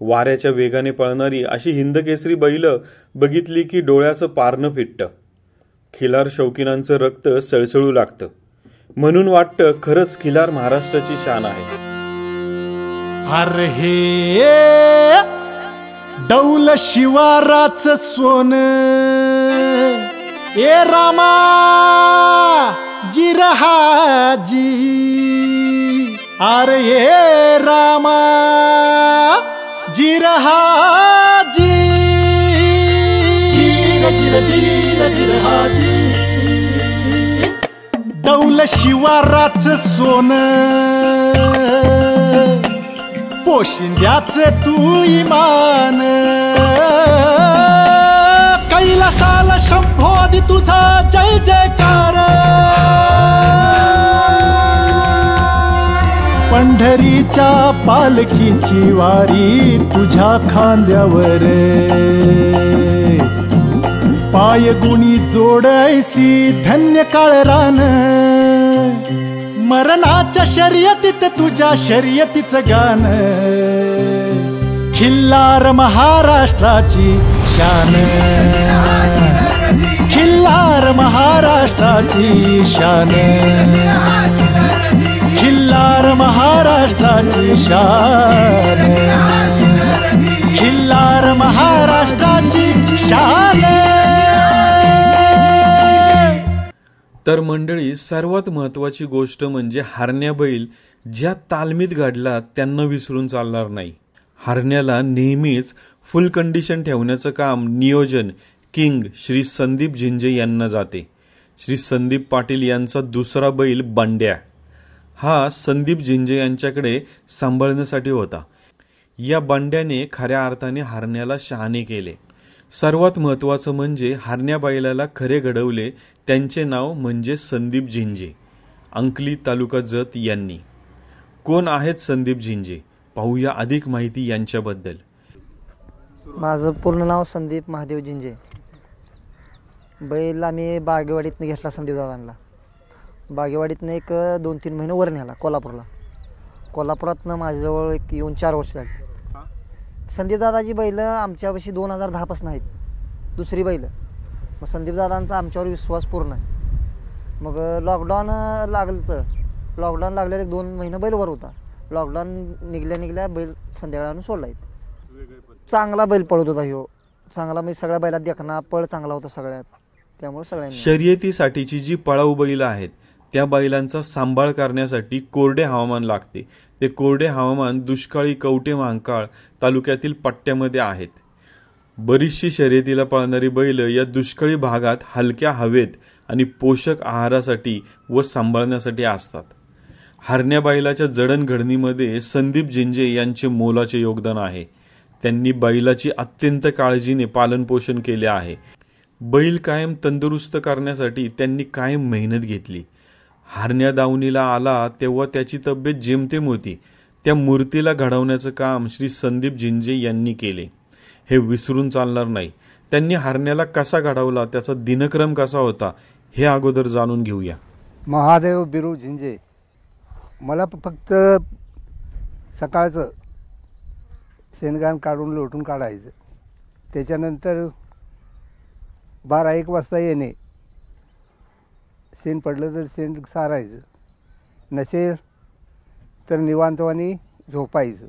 वाऱ्याच्या वेगाने पळणारी अशी हिंदकेसरी बैल बघितली की डोळ्याचं पारणं फिटतं. खिलार शौकीनांचं रक्त सळसळू लागतं. म्हणून वाटतं खरंच खिलार महाराष्ट्राची शान आहे. अरे हे डौल शिवाराच सोन, ए रामा जिरहाजी, अरे ए रामा जिरहाजी, जिर जिर जिर जिरहाजी, डौल शिवाराच सोन, पोशिंद्याच तू इमान, कैलासाला शंभोदी तुझा जय जयकार, पंढरीच्या पालखीची वारी तुझ्या खांद्यावर, पाय गुणी जोडायसी धन्य काळरान, मरणाच्या शर्यतीत तुझ्या शर्यतीचं गाण, खिल्लार महाराष्ट्राची शान, खिल्लार महाराष्ट्राची शान, खिल्लार महाराष्ट्राची शान, खिल्लार महाराष्ट्राची शान. तर मंडळी, सर्वात महत्त्वाची गोष्ट म्हणजे हरण्या बैल ज्या तालमीत घडला त्यांना विसरून चालणार नाही. हरण्याला नेहमीच फुल कंडिशन ठेवण्याचं काम नियोजन किंग श्री संदीप झिंजे यांना जाते. श्री संदीप पाटील यांचा दुसरा बैल बंड्या हा संदीप झिंजे यांच्याकडे सांभाळण्यासाठी होता. या बंड्याने खऱ्या अर्थाने हरण्याला शहाणे केले. सर्वात महत्त्वाचं म्हणजे हरण्या बैलाला खरे घडवले त्यांचे नाव म्हणजे संदीप झिंजे, अंकली तालुका जत यांनी. कोण आहेत संदीप झिंजे? पाहूया अधिक माहिती यांच्याबद्दल. माझं पूर्ण नाव संदीप महादेव झिंजे. बैल आम्ही बागेवाडीतनं घेतला संदीप दादांना. बागेवाडीतनं एक 2-3 महिने वर न्याला कोल्हापूरला. कोल्हापुरातनं माझ्याजवळ एक येऊन 4 वर्ष झाली. संदीप दादाची बैल आमच्यापाशी 2010पासून आहेत, दुसरी बैल. मग संदीप दादांचा आमच्यावर विश्वास पूर्ण आहे. मग लॉकडाऊन लागलेले 2 महिने बैल वर होता. लॉकडाऊन निघल्या बैल संध्याकाळी आणून सोडला. चांगला बैल पळत होता ह्यो, चांगला म्हणजे सगळ्या बैलात देखना पळ चांगला होता सगळ्यात, त्यामुळे सगळ्यांनी. शर्यतीसाठीची जी पळाऊ बैल आहेत त्या बैलांचा सांभाळ करण्यासाठी कोरडे हवामान लागते. ते कोरडे हवामान दुष्काळी कवठे महांकाळ तालुक्यातील पट्ट्यामध्ये आहेत. बरीचशी शर्यतीला पळणारी बैल या दुष्काळी भागात हलक्या हवेत आणि पोषक आहारासाठी व सांभाळण्यासाठी असतात. हरण्या बैलाच्या जडणघडणीमध्ये संदीप झिंजे यांचे मोलाचे योगदान आहे. त्यांनी बैलाची अत्यंत काळजीने पालनपोषण केले आहे. बैल कायम तंदुरुस्त करण्यासाठी त्यांनी कायम मेहनत घेतली. हरण्या दावणीला आला तेव्हा त्याची तब्येत जेमतेम होती. त्या मूर्तीला घडवण्याचं काम श्री संदीप झिंजे यांनी केले. हे विसरून चालणार नाही. त्यांनी हरण्याला कसा घडवला, त्याचा दिनक्रम कसा होता हे अगोदर जाणून घेऊया. महादेव बिरू झिंजे. मला फक्त सकाळचं शेणघाण काढून लोटून काढायचं, त्याच्यानंतर 12-1 वाजता येणे, शेण पडलं तर शेण सारायचं, नसेल तर निवांतवानी झोपायचं.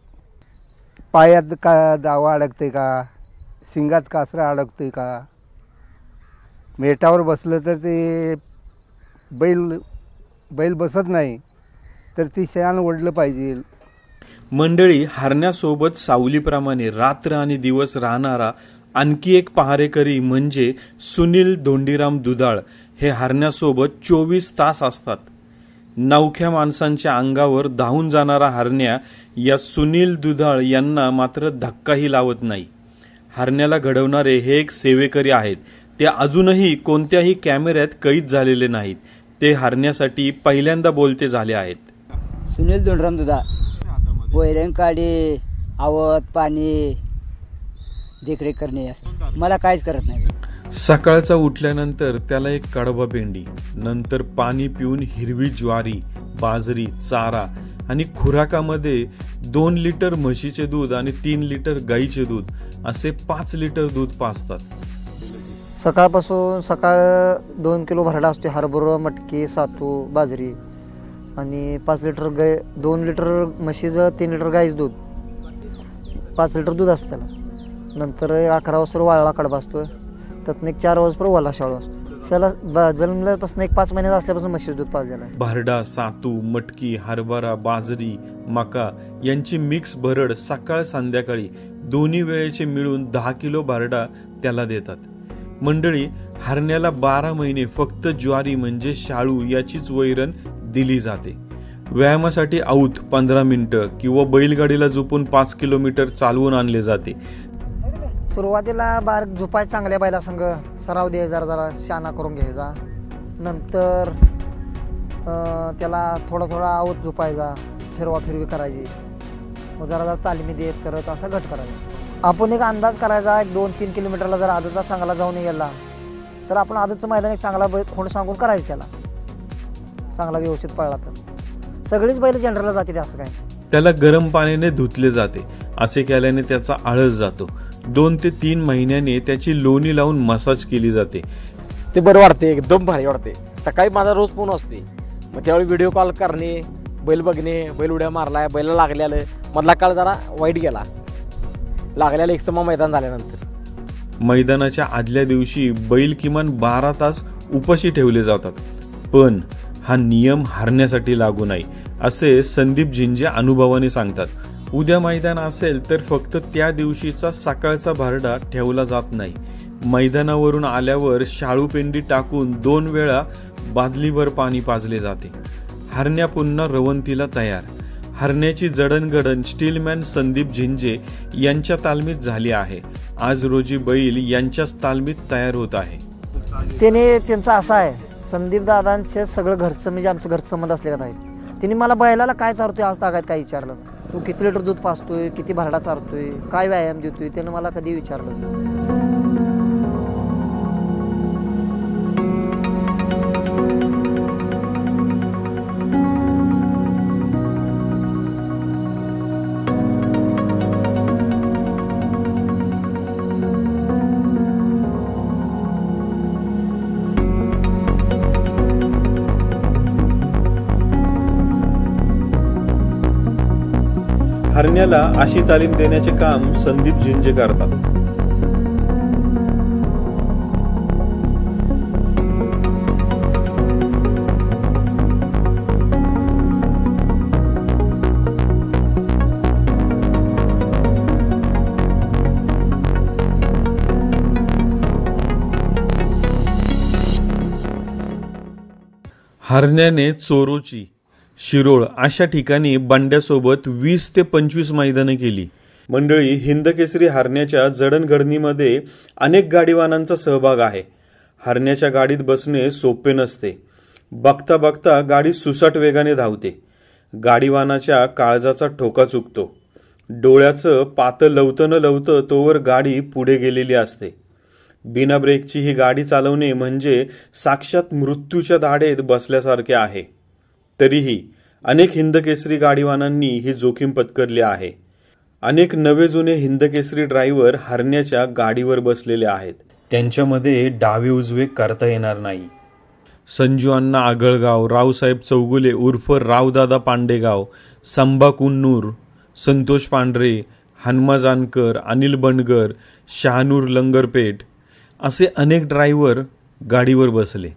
पायात का दावा अडकते का, शिंगात कासरा अडकते का, मेटावर बसलं तर ते बैल बसत नाही तर ती शेण ओढलं पाहिजे. मंडळी, हरण्यासोबत सावलीप्रमाणे रात्र आणि दिवस राहणारा आणखी एक पहारेकरी म्हणजे सुनील धोंडीराम दुधाळ. हे हरण्यासोबत 24 तास असतात. नवख्या माणसांच्या अंगावर धावून जाणारा हरण्या या सुनील दुधाळ यांना मात्र धक्काही लावत नाही. हरण्याला घडवणारे हे एक सेवेकरी आहेत. ते अजूनही कोणत्याही कॅमेऱ्यात कैद झालेले नाहीत. ते हरण्यासाठी पहिल्यांदा बोलते झाले आहेत. सुनील धोंडीराम दुधाळ. वैरण काढे, आवत, पाणी, देखरेख करणे, मला काहीच करत नाही. सकाळचा उठल्यानंतर त्याला एक कडबा पेंडी, नंतर पाणी पिऊन हिरवी ज्वारी, बाजरी, चारा आणि खुराकामध्ये 2 लिटर म्हशीचे दूध आणि 3 लिटर गाईचे दूध असे 5 लिटर दूध पाजतात. सकाळपासून 2 किलो भरडा असतो. हरभरा, मटकी, सातू, बाजरी आणि 5 लिटर 2 लिटर म्हशीचं, 3 लिटर गाईचं दूध, 5 लिटर दूध असतं त्याला. नंतर 11 वाजता वाळला कडबा असतो. त्यातनं 4 वाजता वल्ला शाळू असतो. त्याला जन्मल्यापासून 5 महिन्याचा असल्यापासून म्हशीचं दूध पाजलेलं आहे. भरडा, सातू, मटकी, हरभरा, बाजरी, मका यांची मिक्स भरड सकाळ संध्याकाळी दोन्ही वेळेचे मिळून 10 किलो भरडा त्याला देतात. मंडळी, हरण्याला 12 महिने फक्त ज्वारी म्हणजे शाळू याचीच वैरण दिली जाते. व्यायामासाठी औत 15 मिनिटं किंवा बैलगाडीला झोपून 5 किलोमीटर चालवून आणले जाते. सुरुवातीला बारीक झोपायचं, चांगल्या बैला संग सराव द्यायचा, जरा शाना करून घ्यायचा. नंतर त्याला थोडा आवत झोपायचा, फिरवी करायची. मग जरा तालमी देत करत असा घट करायचा. आपण एक अंदाज करायचा, 1-2-3 किलोमीटरला जर आदतला चांगला जाऊन गेला तर आपण आदतचं मैदान एक चांगला खोंड सांगून करायचं. त्याला चांगला व्यवस्थित पळला तर सगळीच बैल जनरलला जाते. असं काय, त्याला गरम पाण्याने धुतले जाते. असे केल्याने त्याचा आळस जातो. 2 ते 3 महिन्याने त्याची लोणी लावून मसाज केली जाते. ते बरं वाटते, एकदम भारी वाटते. सकाळी माझा रोज फोन असते, मग त्यावेळी व्हिडिओ कॉल करणे, बैल बघणे, बैल उड्या मारलाय, बैला लागलेलं. मधला काळ जरा वाईट गेला, लागलेलं एकसमा मैदान झाल्यानंतर. मैदानाच्या आदल्या दिवशी बैल किमान 12 तास उपाशी ठेवले जातात. पण हा नियम हरण्यासाठी लागू नाही असे संदीप झिंजे अनुभवाने सांगतात. उद्या मैदान असेल तर फक्त त्या दिवशीचा सकाळचा भरडा ठेवला जात नाही. मैदानावरून आल्यावर शाळू पेंडी टाकून 2 वेळा बादलीभर पाणी पाजले जाते. हरण्या पुन्हा रवंतीला तयार. हरण्याची जडणघडण स्टीलमॅन संदीप झिंजे यांच्या तालमीत झाली आहे. आज रोजी बैल यांच्याच तालमीत तयार होत आहे. त्यांचं असं आहे, संदीप दादांचे सगळं घरचं म्हणजे आमचं घरचं संबंध असले का आहे. त्यांनी मला बैलाला काय चारतोय आज तागायत काय विचारलं, तू किती लिटर दूध पाजतोय, किती भरडा चारतोय, काय व्यायाम देतोय, त्यानं मला कधी विचारलं. हरण्याला अशी तालीम देण्याचे काम संदीप झिंजे करतात. हरण्याने चोरोची, शिरोळ अशा ठिकाणी बंड्यासोबत 20 ते 25 मैदाने केली. मंडळी, हिंदकेसरी हरण्याच्या जडणघडणीमध्ये अनेक गाडीवानांचा सहभाग आहे. हरण्याच्या गाडीत बसणे सोपे नसते. बघता बघता गाडी सुसाट वेगाने धावते. गाडीवानाच्या काळजाचा ठोका चुकतो. डोळ्याचं पातं लवतं न लवतं तोवर गाडी पुढे गेलेली असते. बिना ब्रेकची ही गाडी चालवणे म्हणजे साक्षात मृत्यूच्या दाढेत बसल्यासारखे आहे. तरीही अनेक हिंदकेसरी गाडीवानांनी ही जोखीम पत्करली आहे. अनेक नवे जुने हिंदकेसरी ड्रायव्हर हरण्याच्या गाडीवर बसलेले आहेत. त्यांच्यामध्ये डावे उजवे करता येणार नाही. संजू अण्णा आगळगाव, रावसाहेब चौगुले उर्फ रावदादा पांडेगाव, संभा कुन्नूर, संतोष पांढरे, हनुमा जानकर, अनिल बंडगर, शहानूर लंगरपेठ असे अनेक ड्रायव्हर गाडीवर बसले.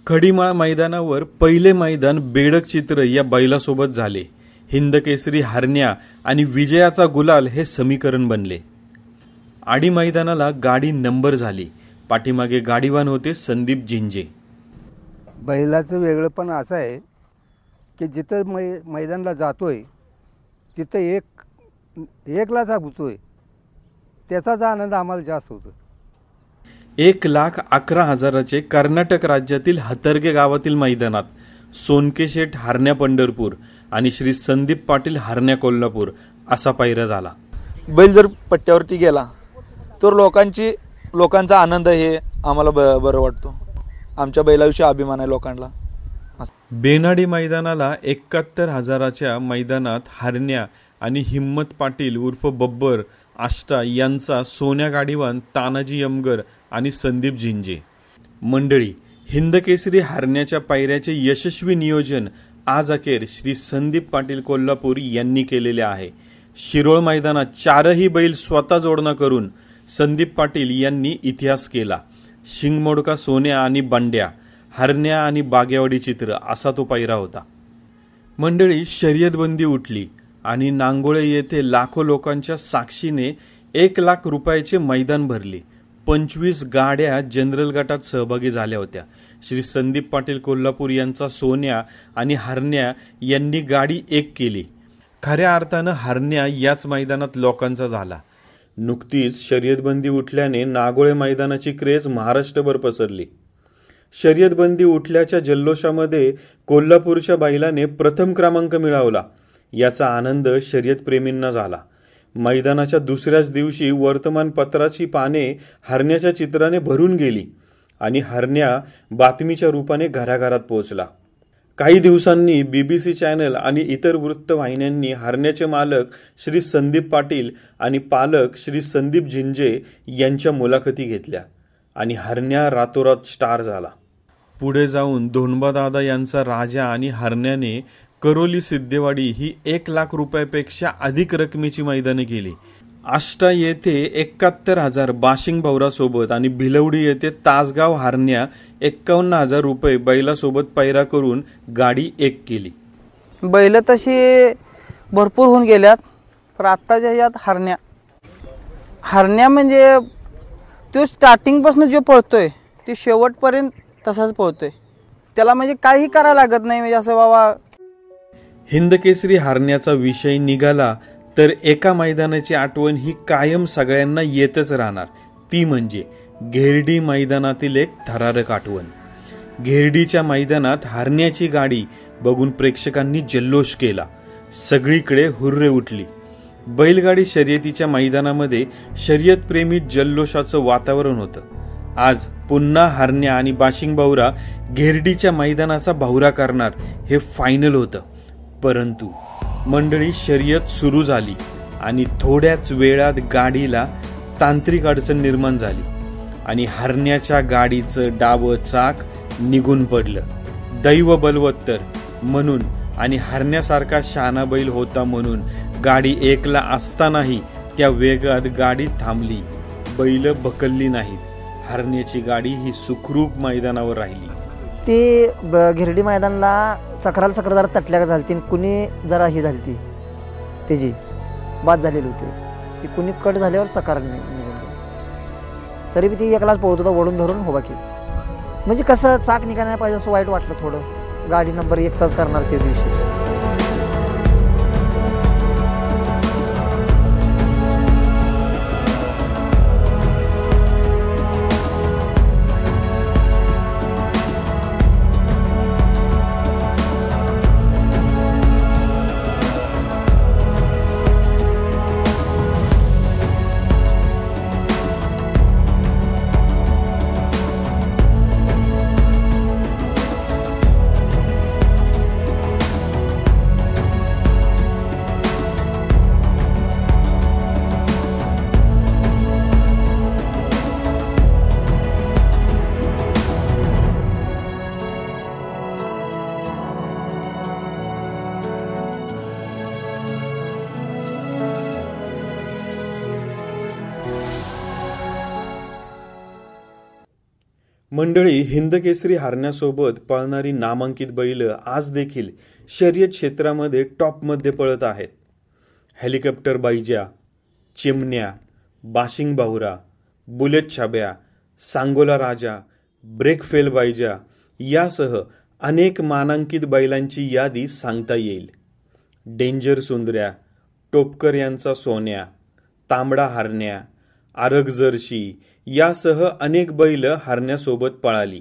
खडीमाळ मैदानावर पहिले मैदान बेडक चित्र या बैलासोबत झाले. हिंदकेसरी हरण्या आणि विजयाचा गुलाल हे समीकरण बनले. आडी मैदानाला गाडी नंबर झाली. पाठीमागे गाडीवान होते संदीप झिंजे. बैलाचं वेगळं पण असं आहे की जिथं मैदानाला जातोय तिथं एकला जागतोय, त्याचाच आनंद आम्हाला जास्त होतो. 1,11,000 कर्नाटक राज्यातील हतर्गे गावातील मैदानात सोनकेशेठ हरण्या पंढरपूर आणि श्री संदीप पाटील हरण्या कोल्हापूर असा पैरा झाला. बैल जर पट्ट्यावरती गेला तर लोकांचा आनंद हे आम्हाला बरं वाटतो. आमच्या बैलाविषयी अभिमान आहे लोकांना. बेनाडी मैदानाला 71,000 मैदानात हरण्या आणि हिम्मत पाटील उर्फ बब्बर आष्टा यांचा सोन्या गाडीवान तानाजी यमगर आणि संदीप झिंजे. मंडळी, हिंदकेसरी हरण्याच्या पायऱ्याचे यशस्वी नियोजन आज अखेर श्री संदीप पाटील कोल्हापूर यांनी केलेले आहे. शिरोळ मैदानात 4ही बैल स्वतः जोडणा करून संदीप पाटील यांनी इतिहास केला. शिंगमोडका सोन्या आणि बंड्या, हरण्या आणि बागेवाडी चित्र असा तो पायरा होता. मंडळी, शर्यतबंदी उठली आणि नांगोळे येथे लाखो लोकांच्या साक्षीने 1 लाख रुपयाचे मैदान भरले. 25 गाड्या जनरल गटात सहभागी झाल्या होत्या. श्री संदीप पाटील कोल्हापूर यांचा सोन्या आणि हरण्या यांनी गाडी एक केली. खऱ्या अर्थानं हरण्या याच मैदानात लोकांचा झाला. नुकतीच शर्यतबंदी उठल्याने नागोळे मैदानाची क्रेज महाराष्ट्रभर पसरली. शर्यतबंदी उठल्याच्या जल्लोषामध्ये कोल्हापूरच्या बैलाने प्रथम क्रमांक मिळवला. याचा आनंद शर्यतप्रेमींना झाला. मैदानाच्या दुसऱ्याच दिवशी वर्तमानपत्राची पाने हरण्याच्या चित्राने भरून गेली आणि हरण्या बातमीच्या रूपाने घराघरात पोहोचला. काही दिवसांनी BBC चॅनल आणि इतर वृत्तवाहिन्यांनी हरण्याचे मालक श्री संदीप पाटील आणि पालक श्री संदीप झिंजे यांच्या मुलाखती घेतल्या आणि हरण्या रातोरात स्टार झाला. पुढे जाऊन धोंडबादादा यांचा राजा आणि हरण्याने करोली सिद्धेवाडी ही 1 लाख रुपयापेक्षा अधिक रकमेची मैदाने केली. आष्टा येथे 71,000 बाशिंग भवरासोबत आणि भिलवडी येथे तासगाव हरण्या 51,000 रुपये बैलासोबत पैरा करून गाडी एक केली. बैल तशी भरपूर होऊन गेल्यात, पण आत्ताच्या यात हरण्या म्हणजे तो स्टार्टिंगपासून जो पळतोय ते शेवटपर्यंत तसाच पळतोय. त्याला म्हणजे काही करायला लागत नाही. म्हणजे असं बाबा हिंदकेसरी हरण्याचा विषय निघाला तर एका मैदानाची आठवण ही कायम सगळ्यांना येतच राहणार. ती म्हणजे घेरडी मैदानातील एक थरारक आठवण. घेरडीच्या मैदानात हरण्याची गाडी बघून प्रेक्षकांनी जल्लोष केला. सगळीकडे हुर्रे उठली. बैलगाडी शर्यतीच्या मैदानामध्ये शर्यतप्रेमी जल्लोषाचं वातावरण होतं. आज पुन्हा हरण्या आणि बाशिंग भवरा घेरडीच्या मैदानाचा भवरा करणार हे फायनल होतं. परंतु मंडळी, शर्यत सुरू झाली आणि थोड्याच वेळात गाडीला तांत्रिक अडचण निर्माण झाली आणि हरण्याच्या गाडीचं डावं चाक निघून पडलं. दैव बलवत्तर म्हणून आणि हरण्यासारखा शहाणा बैल होता म्हणून गाडी एकला असतानाही त्या वेगात गाडी थांबली, बैल बकलली नाहीत. हरण्याची गाडी ही सुखरूप मैदानावर राहिली. ते गिरडी मैदानला चक्राला चक्र जरा तटल्या झाली ती, कुणी जरा ही झाली ती त्याची बाद झालेली होती ती, कुणी कट झाल्यावर चकार निघून तरी बी ती एकलाच पळत होता, ओढून धरून उभा केली. म्हणजे कसं चाक निघायला नाही पाहिजे असं वाईट वाटलं थोडं. गाडी नंबर 1चाच करणार त्या दिवशी. मंडळी, हिंदकेसरी हरण्यासोबत पळणारी नामांकित बैल आज देखील शर्यत क्षेत्रामध्ये टॉपमध्ये पळत आहेत. हेलिकॉप्टर बाईजा, चिमण्या, बाशिंग बाहुरा, बुलेट छाब्या, सांगोला राजा, ब्रेकफेल बाईजा यासह अनेक मानांकित बैलांची यादी सांगता येईल. डेंजर सुंदऱ्या, टोपकर यांचा सोन्या, तांबडा हरण्या, आरग जर्शी यासह अनेक बैल हरण्यासोबत पळाली.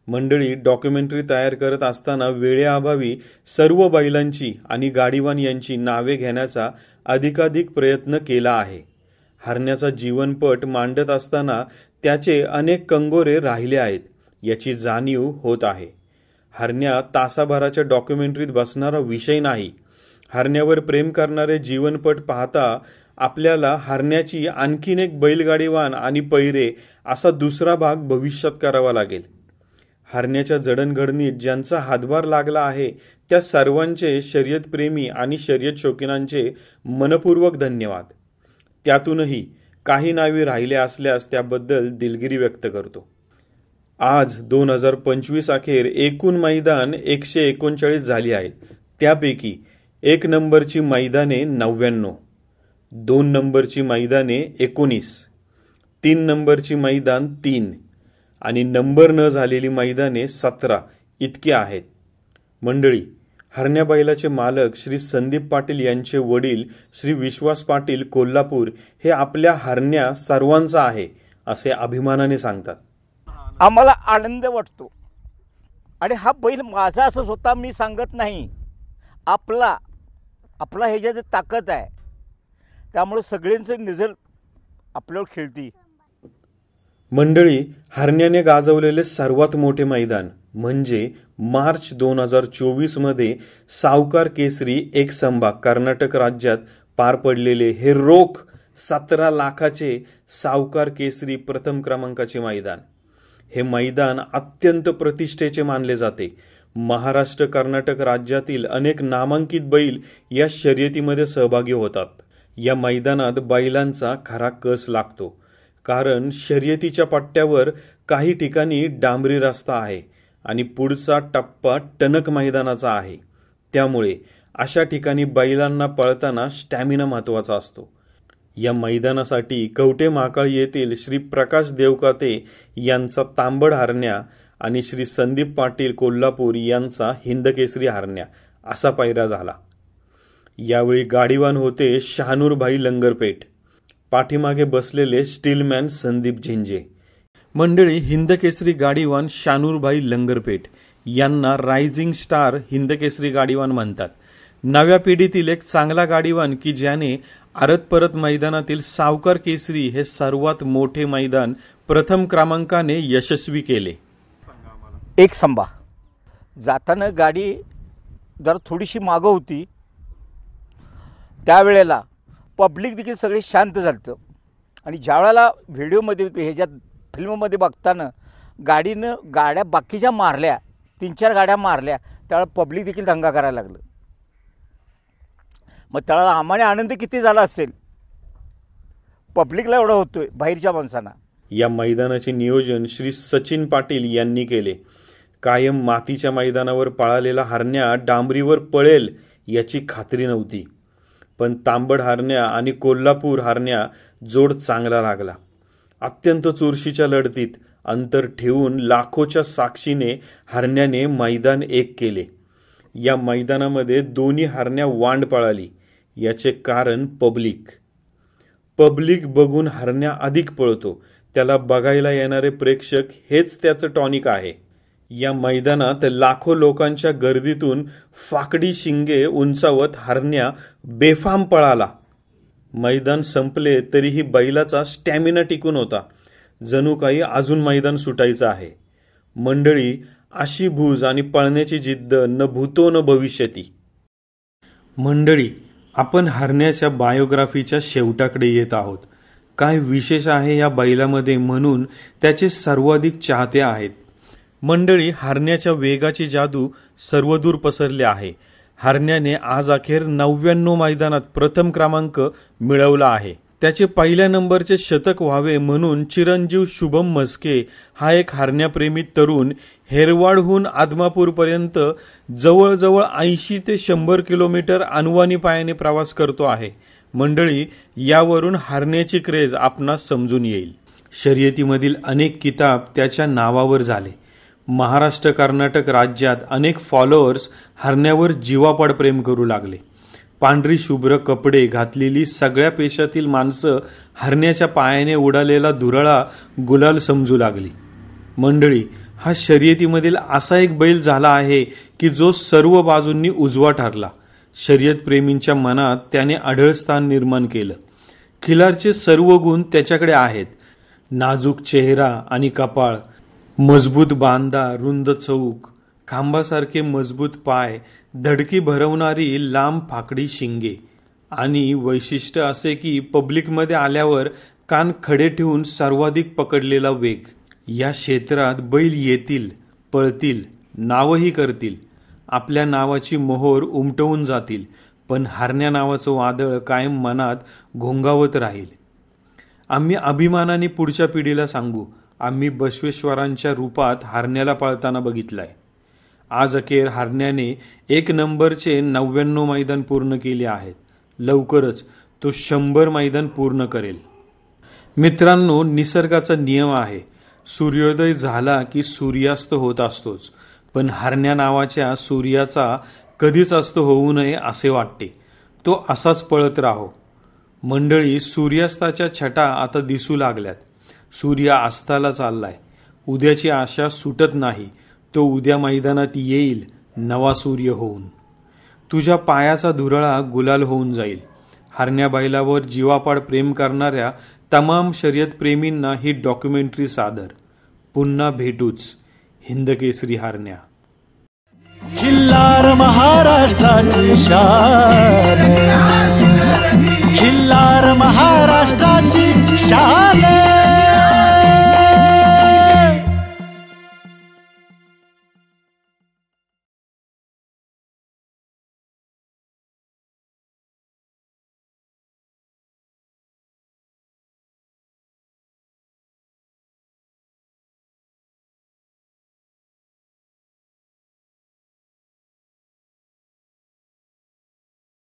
मंडळी, डॉक्युमेंटरी तयार करत असताना वेळेअभावी सर्व बैलांची आणि गाडीवान यांची नावे घेण्याचा अधिकाधिक प्रयत्न केला आहे. हरण्याचा जीवनपट मांडत असताना त्याचे अनेक कंगोरे राहिले आहेत याची जाणीव होत आहे. हरण्या तासाभराच्या डॉक्युमेंटरीत बसणारा विषय नाही. हरण्यावर प्रेम करणारे जीवनपट पाहता आपल्याला हरण्याची आणखीन एक बैलगाडीवान आणि पैरे असा दुसरा भाग भविष्यात करावा लागेल. हरण्याच्या जडणघडणीत ज्यांचा हातभार लागला आहे त्या सर्वांचे शर्यतप्रेमी आणि शर्यत शौकीनांचे मनपूर्वक धन्यवाद. त्यातूनही काही नावे राहिले असल्यास त्याबद्दल दिलगिरी व्यक्त करतो. आज 2025 अखेर एकूण मैदान 139 झाली आहेत. त्यापैकी 1 नंबरची मैदाने 99, 2 नंबरची मैदाने 19, 3 नंबरची मैदान 3 आणि नंबर न झालेली मैदाने 17 इतकी आहेत. मंडळी, हरण्या बैलाचे मालक श्री संदीप पाटील यांचे वडील श्री विश्वास पाटील कोल्हापूर हे आपल्या हरण्या सर्वांचा आहे असे अभिमानाने सांगतात. आम्हाला आनंद वाटतो आणि हा बैल माझा असं स्वतः मी सांगत नाही, आपला ह्याच्यात ताकद आहे, त्यामुळे सगळ्यांचं नजर आपल्यावर खेळती. मंडळी, हरण्याने गाजवलेले सर्वात मोठे मैदान म्हणजे मार्च 2024 मध्ये सावकार केसरी एकसंबा कर्नाटक राज्यात पार पडलेले हे रोख 17 लाखाचे सावकार केसरी प्रथम क्रमांकाचे मैदान. हे मैदान अत्यंत प्रतिष्ठेचे मानले जाते. महाराष्ट्र कर्नाटक राज्यातील अनेक नामांकित बैल या शर्यतीमध्ये सहभागी होतात. या मैदानात बैलांचा खरा कस लागतो, कारण शर्यतीच्या पट्ट्यावर काही ठिकाणी डांबरी रस्ता आहे आणि पुढचा टप्पा टणक मैदानाचा आहे. त्यामुळे अशा ठिकाणी बैलांना पळताना स्टॅमिना महत्त्वाचा असतो. या मैदानासाठी कवठे महाकाळ येथील श्री प्रकाश देवकाते यांचा तांबड हरण्या आणि श्री संदीप पाटील कोल्हापूर यांचा हिंदकेसरी हरण्या असा पायरा झाला. यावेळी गाडीवान होते शहानूरभाई लंगरपेठ, पाठीमागे बसलेले स्टीलमॅन संदीप झिंजे. मंडळी, हिंदकेसरी गाडीवान शहानूरभाई लंगरपेठ यांना रायझिंग स्टार हिंदकेसरी गाडीवान म्हणतात. नव्या पिढीतील एक चांगला गाडीवान की ज्याने आरत परत मैदानातील सावकार केसरी हे सर्वात मोठे मैदान प्रथम क्रमांकाने यशस्वी केले. एक संभा जाताना गाडी जरा थोडीशी मागं होती, त्यावेळेला पब्लिक देखील सगळे शांत झालं आणि ज्यावेळेला व्हिडिओमध्ये ह्याच्यात फिल्ममध्ये बघताना गाड्या बाकीच्या मारल्या, 3-4 गाड्या मारल्या, त्यावेळेला पब्लिक देखील दंगा करायला लागलं. मग त्याला आम्हाला आनंद किती झाला असेल, पब्लिकला एवढा होतोय बाहेरच्या माणसांना. या मैदानाचे नियोजन श्री सचिन पाटील यांनी केले. कायम मातीच्या मैदानावर पळालेला हरण्या डांबरीवर पळेल याची खात्री नव्हती, पण तांबड हरण्या आणि कोल्हापूर हरण्या जोड चांगला लागला. अत्यंत चुरशीच्या लढतीत अंतर ठेवून लाखोच्या साक्षीने हरण्याने मैदान एक केले. या मैदानामध्ये दोन्ही हरण्या वांड पळाली. याचे कारण पब्लिक बघून हरण्या अधिक पळतो. त्याला बघायला येणारे प्रेक्षक हेच त्याचं टॉनिक आहे. या मैदानात लाखो लोकांच्या गर्दीतून फाकडी शिंगे उंचावत हरण्या बेफाम पळाला. मैदान संपले तरीही बैलाचा स्टॅमिना टिकून होता. जणू काही अजून मैदान सुटायचं आहे. मंडळी, अशी भूज आणि पळण्याची जिद्द न भूतो न भविष्यती. मंडळी, आपण हरण्याच्या बायोग्राफीच्या शेवटाकडे येत आहोत. काय विशेष आहे या बैलामध्ये म्हणून त्याचे सर्वाधिक चाहते आहेत. मंडळी, हरण्याच्या वेगाची जादू सर्वदूर पसरले आहे. हरण्याने आज अखेर 99 मैदानात प्रथम क्रमांक मिळवला आहे. त्याचे पहिल्या नंबरचे शतक व्हावे म्हणून चिरंजीव शुभम मस्के हा एक हरण्याप्रेमी तरुण हेरवाडहून आदमापूरपर्यंत जवळजवळ 80 ते 100 किलोमीटर अनवाणी पायाने प्रवास करतो आहे. मंडळी, यावरून हरण्याची क्रेज आपणास समजून येईल. शर्यतीमधील अनेक किताब त्याच्या नावावर झाले. महाराष्ट्र कर्नाटक राज्यात अनेक फॉलोअर्स हरण्यावर जीवापाड प्रेम करू लागले. पांढरी शुभ्र कपडे घातलेली सगळ्या पेशातील माणसं हरण्याच्या पायाने उडालेला धुरळा गुलाल समजू लागली. मंडळी, हा शर्यतीमधील असा एक बैल झाला आहे की जो सर्व बाजूंनी उजवा ठरला. शर्यतप्रेमींच्या मनात त्याने अढळ स्थान निर्माण केलं. खिलारचे सर्व गुण त्याच्याकडे आहेत. नाजूक चेहरा आणि कपाळ, मजबूत बांधा, रुंद चौक, खांबासारखे मजबूत पाय, धडकी भरवणारी लांब फाकडी शिंगे आणि वैशिष्ट्य असे की पब्लिकमध्ये आल्यावर कान खडे ठेवून सर्वाधिक पकडलेला वेग. या क्षेत्रात बैल येतील, पळतील, नावही करतील, आपल्या नावाची मोहोर उमटवून जातील, पण हरण्या नावाचं वादळ कायम मनात घोंगावत राहील. आम्ही अभिमानाने पुढच्या पिढीला सांगू, आम्ही बसवेश्वरांच्या रूपात हरण्याला पळताना बघितलाय. आज अखेर हरण्याने 1 नंबरचे 99 मैदान पूर्ण केले आहेत. लवकरच तो 100 मैदान पूर्ण करेल. मित्रांनो, निसर्गाचा नियम आहे, सूर्योदय झाला की सूर्यास्त होत असतोच, पण हरण्या नावाच्या सूर्याचा कधीच अस्त होऊ नये असे वाटते. तो असाच पळत राहो. मंडळी, सूर्यास्ताच्या छटा आता दिसू लागल्यात. सूर्य अस्ताला चाललाय. उद्याची आशा सुटत नाही. तो उद्या मैदानात येईल नवा सूर्य होऊन. तुझ्या पायाचा धुरळा गुलाल होऊन जाईल. हरण्या बैलावर जीवापाड प्रेम करणाऱ्या तमाम शर्यतप्रेमींना ही डॉक्युमेंटरी सादर. पुन्हा भेटूच. हिंदकेसरी हरण्या. खिल्लार महाराष्ट्राची शान, खिल्लार महाराष्ट्राची शान.